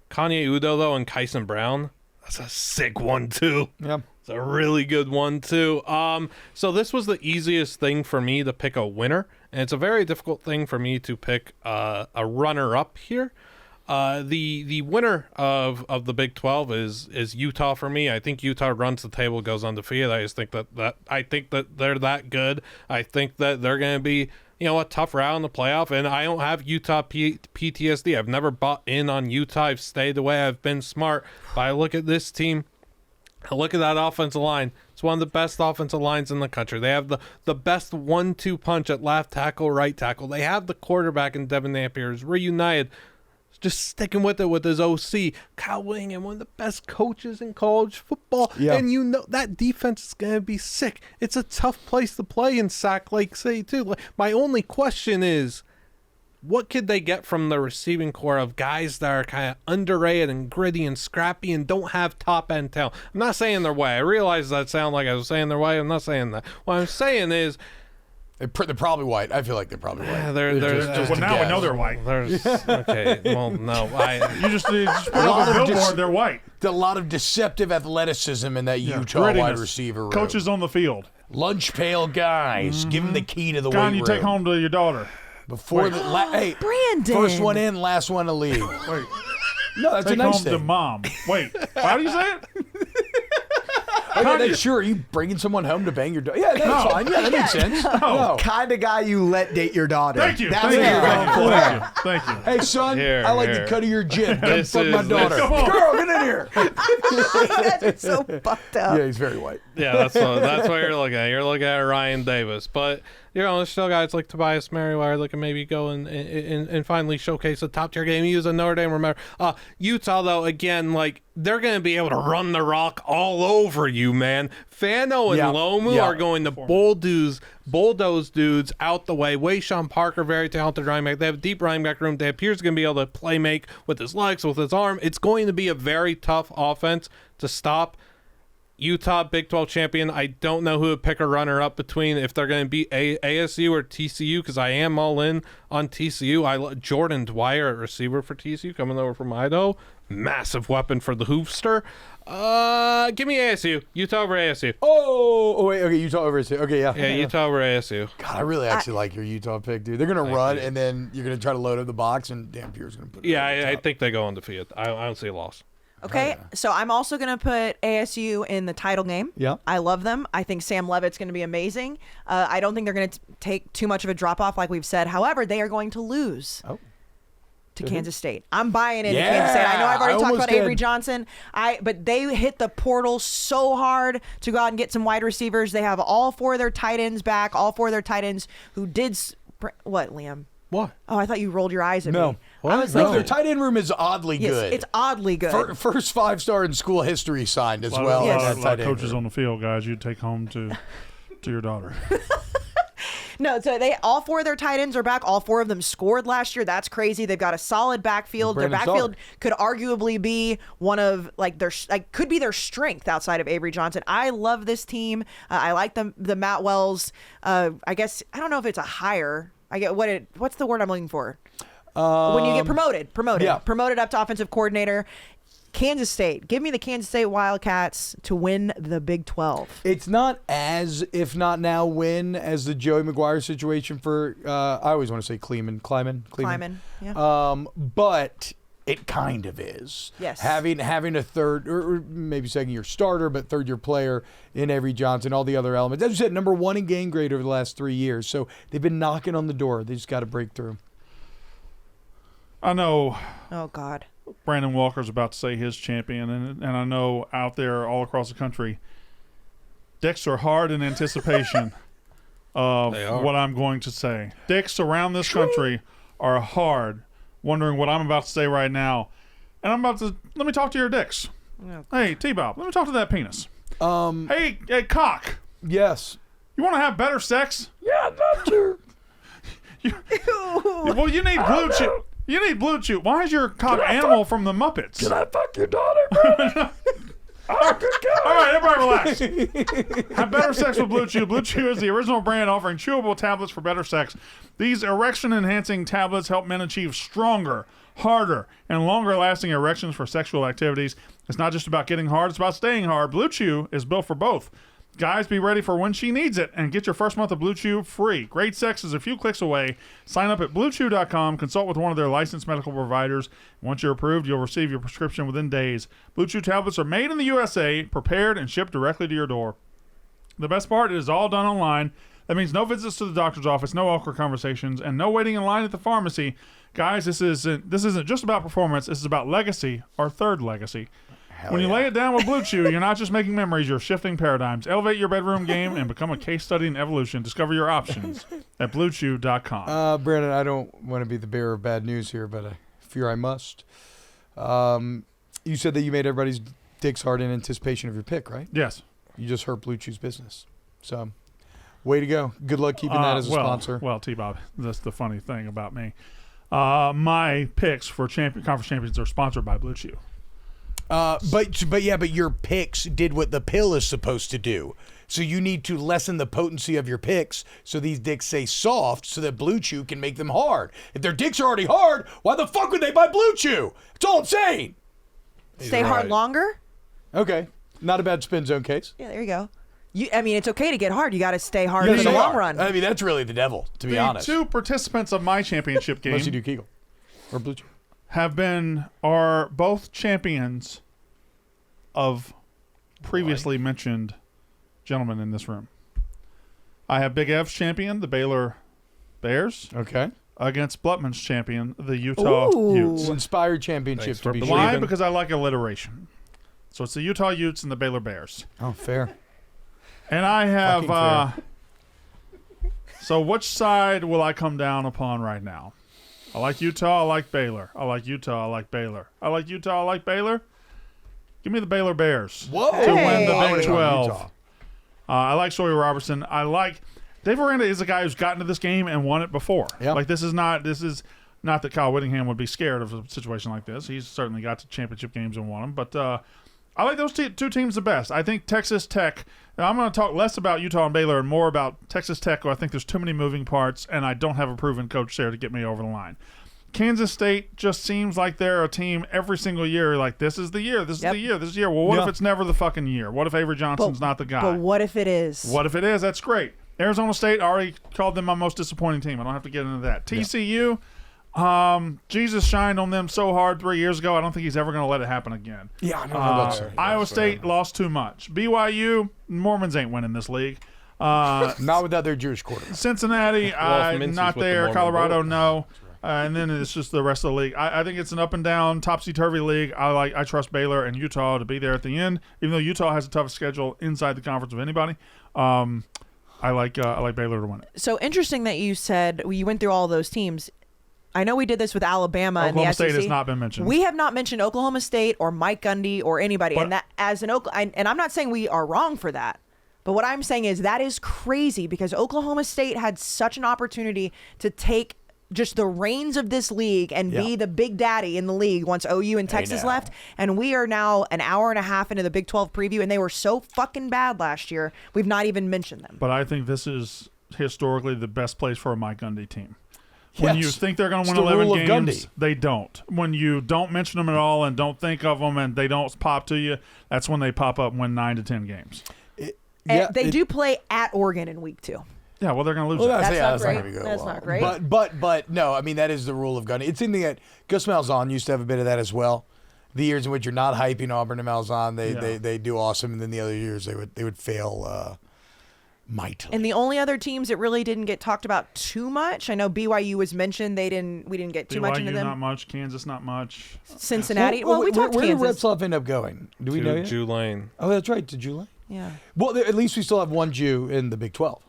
Kanye Udo, though, and Kayce Brown, that's a sick one, too. Yeah. It's a really good one, too. So this was the easiest thing for me to pick a winner, and it's a very difficult thing for me to pick a runner-up here. The winner of the Big 12 is Utah for me. I think Utah runs the table, goes undefeated. I just think that they're that good. I think that they're going to be a tough round in the playoff, and I don't have Utah PTSD. I've never bought in on Utah. I've stayed away. I've been smart. But I look at this team. I look at that offensive line. It's one of the best offensive lines in the country. They have the best 1-2 punch at left tackle, right tackle. They have the quarterback in Devin Napier is reunited. Just sticking with it with his OC, Kyle Whittingham, one of the best coaches in college football. Yeah. And that defense is going to be sick. It's a tough place to play in Sac Lake City, too. My only question is, what could they get from the receiving core of guys that are kind of underrated and gritty and scrappy and don't have top-end talent? I'm not saying their way. I realize that sounded like I was saying their way. I'm not saying that. What I'm saying is, they're probably white. I feel like they're probably white. Yeah, well, now we know they're white. Okay, well, no. You just put up a billboard, they're white. A lot of deceptive athleticism in that Utah wide receiver room. Coaches on the field. Lunch pail guys. Give them the key to the weight room. You take home to your daughter. Before hey, Brandon. First one in, last one to leave. Wait. No, that's take a nice home thing. to mom. Wait, how do you say it? Sure, are you bringing someone home to bang your daughter? Yeah, that's fine. Yeah, that makes sense. No. Kind of guy you let date your daughter. Thank you. That's what you're going for. Thank you. Hey, son, I like the cut of your jib. Come fuck my daughter. Come on. Girl, get in here. That's so fucked up. Yeah, he's very white. Yeah, that's what you're looking at. You're looking at Ryan Davis, but there's still guys like Tobias Merriweather that can maybe go and finally showcase a top tier game. He was a Notre Dame. Remember, Utah though, again, like they're going to be able to run the rock all over you, man. Fano and Lomu are going to bulldoze dudes out the way. Wayshawn Parker, very talented running back. They have a deep running back room. They Pierce going to be able to play make with his legs, with his arm. It's going to be a very tough offense to stop. Utah, Big 12 champion. I don't know who would pick a runner-up between if they're going to beat ASU or TCU, because I am all in on TCU. Jordan Dwyer at receiver for TCU, coming over from Idaho. Massive weapon for the hoofster. Give me ASU. Utah over ASU. Oh, wait. Okay, Utah over ASU. Okay, yeah. Yeah, Utah over ASU. God, I really actually like your Utah pick, dude. They're going to run, and then you're going to try to load up the box, and Dan Pierre's going to put it I think they go undefeated. I don't see a loss. Okay, so I'm also going to put ASU in the title game. Yeah. I love them. I think Sam Levitt's going to be amazing. I don't think they're going to take too much of a drop-off like we've said. However, they are going to lose to Kansas State. I'm buying into Kansas State. I know I've already talked about Avery Johnson, but they hit the portal so hard to go out and get some wide receivers. They have all 4 of their tight ends back, all 4 of their tight ends who did – what, Liam? What? Oh, I thought you rolled your eyes at me. What? I was like, their tight end room is oddly good. It's oddly good. First 5-star in school history signed as well. A lot of coaches on the field, guys, you'd take home to your daughter. No, so all 4 of their tight ends are back. All 4 of them scored last year. That's crazy. They've got a solid backfield. Their backfield could arguably be one of could be their strength outside of Avery Johnson. I love this team. I like the Matt Wells. I guess I don't know if it's a hire. I get what's the word I'm looking for? When you get promoted up to offensive coordinator. Kansas State. Give me the Kansas State Wildcats to win the Big 12. It's not as, if not now, win as the Joey McGuire situation for, I always want to say Kleiman. Yeah. But it kind of is. Yes. Having a third, or maybe second-year starter, but third-year player in Avery Johnson, all the other elements. As you said, number 1 in game grade over the last 3 years. So they've been knocking on the door. They just got to break through. I know. Oh, God. Brandon Walker's about to say his champion, and I know out there all across the country, dicks are hard in anticipation of what I'm going to say. Dicks around this country are hard, wondering what I'm about to say right now. And let me talk to your dicks. Yeah. Hey, T-Bob, let me talk to that penis. Hey, cock. Yes. You want to have better sex? Yeah, not sure. Well, you need Blue Chew. You need Blue Chew. Why is your cock animal from the Muppets? Can I fuck your daughter, bro? All right, everybody relax. Have better sex with Blue Chew. Blue Chew is the original brand offering chewable tablets for better sex. These erection-enhancing tablets help men achieve stronger, harder, and longer-lasting erections for sexual activities. It's not just about getting hard, it's about staying hard. Blue Chew is built for both. Guys, be ready for when she needs it and get your first month of Blue Chew free. Great sex is a few clicks away. Sign up at BlueChew.com. Consult with one of their licensed medical providers. Once you're approved, you'll receive your prescription within days. Blue Chew tablets are made in the USA, prepared, and shipped directly to your door. The best part is all done online. That means no visits to the doctor's office, no awkward conversations, and no waiting in line at the pharmacy. Guys, this isn't just about performance. This is about legacy, our third legacy. When you lay it down with Blue Chew, you're not just making memories, you're shifting paradigms. Elevate your bedroom game and become a case study in evolution. Discover your options at BlueChew.com. Brandon, I don't want to be the bearer of bad news here, but I fear I must. You said that you made everybody's dicks hard in anticipation of your pick, right? Yes. You just hurt Blue Chew's business. So, way to go. Good luck keeping that as a sponsor. Well, T-Bob, that's the funny thing about me. My picks for conference champions are sponsored by Blue Chew. But your picks did what the pill is supposed to do. So you need to lessen the potency of your picks so these dicks stay soft so that Blue Chew can make them hard. If their dicks are already hard, why the fuck would they buy Blue Chew? That's all I'm saying. Stay hard longer? Okay. Not a bad spin zone case. Yeah, there you go. It's okay to get hard. You got to stay hard in the long run. I mean, that's really the devil, to be honest. The 2 participants of my championship game. Unless you do Kegel or Blue Chew. Are both champions of previously mentioned gentlemen in this room. I have Big F's champion, the Baylor Bears. Okay. Against Blutman's champion, the Utah Utes. Inspired championship to be Why? Because I like alliteration. So it's the Utah Utes and the Baylor Bears. Oh, fair. And I have. So which side will I come down upon right now? I like Utah. I like Baylor. I like Utah. I like Baylor. I like Utah. I like Baylor. Give me the Baylor Bears to win the Big 12. I like Sawyer Robertson. I like Dave Aranda is a guy who's gotten to this game and won it before. Yep. Like this is not that Kyle Whittingham would be scared of a situation like this. He's certainly got to championship games and won them. But I like those two teams the best. I think Texas Tech. I'm going to talk less about Utah and Baylor and more about Texas Tech, where I think there's too many moving parts, and I don't have a proven coach there to get me over the line. Kansas State just seems like they're a team every single year. Like, this is the year. This is the year. This is the year. Well, what if it's never the fucking year? What if Avery Johnson's not the guy? But what if it is? What if it is? That's great. Arizona State, I already called them my most disappointing team. I don't have to get into that. TCU, Jesus shined on them so hard 3 years ago. I don't think he's ever going to let it happen again. Yeah, I don't know about that. Iowa State lost too much. BYU, Mormons ain't winning this league. Not without their Jewish quarterback. Cincinnati, not there. Colorado, no. And then it's just the rest of the league. I think it's an up and down, topsy-turvy league. I trust Baylor and Utah to be there at the end, even though Utah has the toughest schedule inside the conference of anybody. I like Baylor to win it. So interesting that you said you went through all those teams. I know we did this with Alabama and the SEC. Oklahoma State has not been mentioned. We have not mentioned Oklahoma State or Mike Gundy or anybody. But, and that as and I'm not saying we are wrong for that. But what I'm saying is that is crazy because Oklahoma State had such an opportunity to take just the reins of this league and be the big daddy in the league once OU and Texas left. And we are now an hour and a half into the Big 12 preview, and they were so fucking bad last year. We've not even mentioned them. But I think this is historically the best place for a Mike Gundy team. When you think they're going to win 11 games, they don't. When you don't mention them at all and don't think of them and they don't pop to you, that's when they pop up and win 9 to 10 games. They do play at Oregon in week 2. Yeah, well, they're going to lose. That's not great. That's not great. But no, I mean, that is the rule of Gundy. It's something that Gus Malzahn used to have a bit of that as well. The years in which you're not hyping Auburn and Malzahn, they do awesome, and then the other years they would fail mightily. And the only other teams that really didn't get talked about too much, I know BYU was mentioned. We didn't get too much into them. Not much. Kansas, not much. Cincinnati. Well, we talked Where Kansas. did Red Sox end up going? Do we know yet? Tulane. Oh, that's right, to Tulane. Yeah. Well, at least we still have one Jew in the Big 12.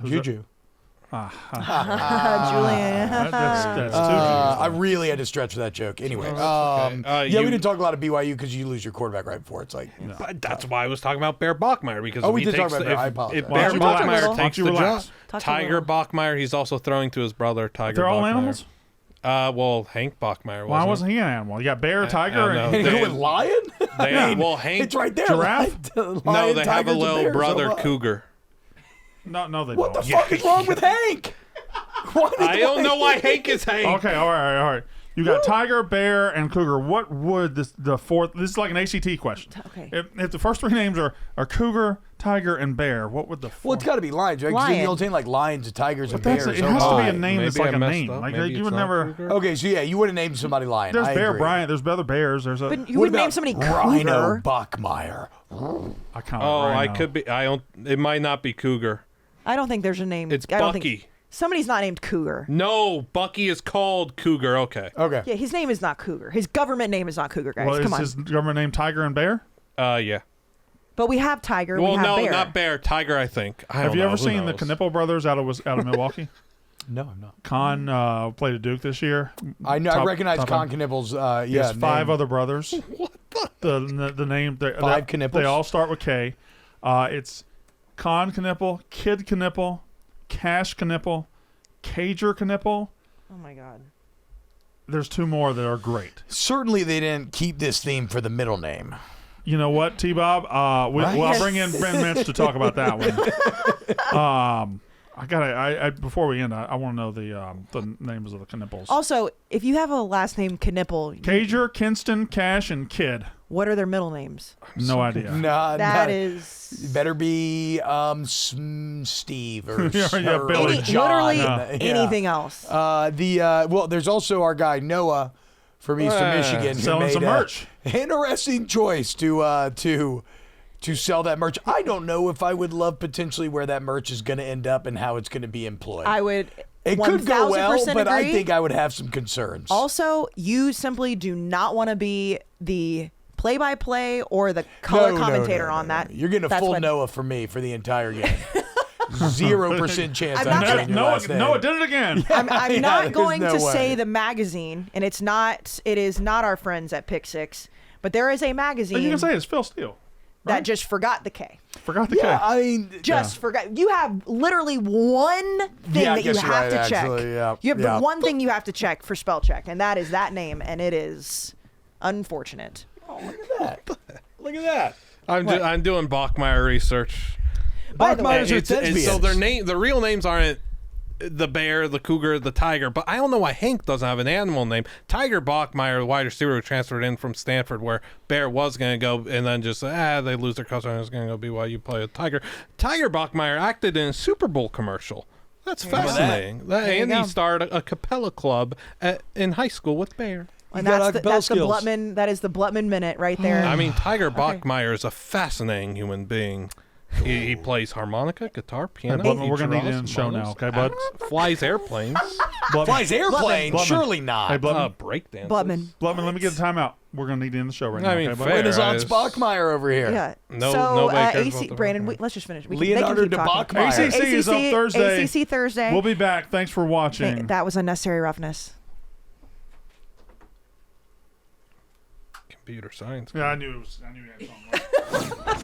Juju. Julian. That's I really had to stretch for that joke. Anyway, we didn't talk a lot of BYU because you lose your quarterback right before. It's like, but that's why I was talking about Bear Bachmeier because we did talk about Bear. I apologize. If Bear Bachmeier takes the job, Talk Tiger Bachmeier, he's also throwing to his brother Tiger. They're all Bachmeier. animals. Well, Hank Bachmeier. Why wasn't he an animal? You got bear, tiger, and you go with lion. Hank. It's right there. Giraffe. No, they have a little brother cougar. No, they don't. What the fuck is wrong with Hank? I don't know why Hank is Hank. Okay, all right. You got tiger, bear, and cougar. What would the fourth? This is like an ACT question. Okay. If the first 3 names are cougar, tiger, and bear, what would the fourth? Well, it's got to be lions, right? Because you don't think like lions, tigers, and bears. It has to be a name Maybe that's like I a messed name. up. Like Maybe you would it's never. not cougar. Okay, so you wouldn't name somebody lion. There's I Bear agree. Bryant. There's other bears. There's a. But you would name somebody Rhino cougar. Bachmeier. I kind of. I could be. I don't. It might not be cougar. I don't think there's a name. It's I don't Bucky. Think, somebody's not named Cougar. No, Bucky is called Cougar. Okay. Yeah, his name is not Cougar. His government name is not Cougar, guys. Well, Come on. is his government name Tiger and Bear? Yeah. But we have Tiger. Well, we have no, Bear. not Bear. Tiger, I think. Have you ever seen the Knipple brothers out of Milwaukee? No, I'm not. Con played at Duke this year. I know. I recognize Con Knipples. He has 5 other brothers. What the name? 5 Knipples. They all start with K. It's Con Knipple, Kid Knipple, Cash Knipple, Cager Knipple. Oh my God. There's 2 more that are great. Certainly, they didn't keep this theme for the middle name. You know what, T-Bob? I'll bring in Ben Mintz to talk about that one. Before we end, I want to know the names of the Knipples. Also, if you have a last name Knipple, Cager, Kinston, Cash, and Kid. what are their middle names? No idea. That is better be Steve or, Billy. or John. Literally anything else. Well, there's also our guy Noah from Eastern Michigan who selling made some merch. Interesting choice to sell that merch. I don't know if I would love potentially where that merch is going to end up and how it's going to be employed. I would. It could go well, 1000% but I agree. think I would have some concerns. Also, you simply do not want to be the play-by-play or the color commentator on that. You're getting a full Noah from me for the entire game. 0% chance I'm saying your last name. Noah did it again. I'm not going to say the magazine, and it is not our friends at Pick Six, but there is a magazine. But you can say it's Phil Steele. Right? That just forgot the K. Forgot the K. I mean, forgot. You have literally one thing that you have to check. You have one thing you have to check for spell check, and that is that name, and it is unfortunate. Oh, look at that! Look at that! I'm doing Bachmeyer research. Bachmeyers are thespians. So the real names aren't the bear, the cougar, the tiger, but I don't know why Hank doesn't have an animal name. Tiger Bachmeyer, the wide receiver who transferred in from Stanford, where Bear was going to go, and then just they lose their customer, and it's going to go BYU play with Tiger. Tiger Bachmeyer acted in a Super Bowl commercial. That's fascinating. And he started a Capella club in high school with Bear. And that's the Blutman. That is the Blutman minute right there. I mean, Tiger Bachmeyer is a fascinating human being. He plays harmonica, guitar, piano. Hey, we're going to need to end the show now, okay, bud? Flies airplanes. Flies airplanes? Surely not. Hey, Blutman. Breakdance. Blutman, let me get a timeout. We're going to need to end the show right now, okay, bud? Renaissance Bachmeyer over here. Yeah. Brandon, let's just finish. Leonardo de Bachmeyer. ACC is on Thursday. ACC Thursday. We'll be back. Thanks for watching. That was unnecessary roughness. Computer science. Yeah, I knew you had something.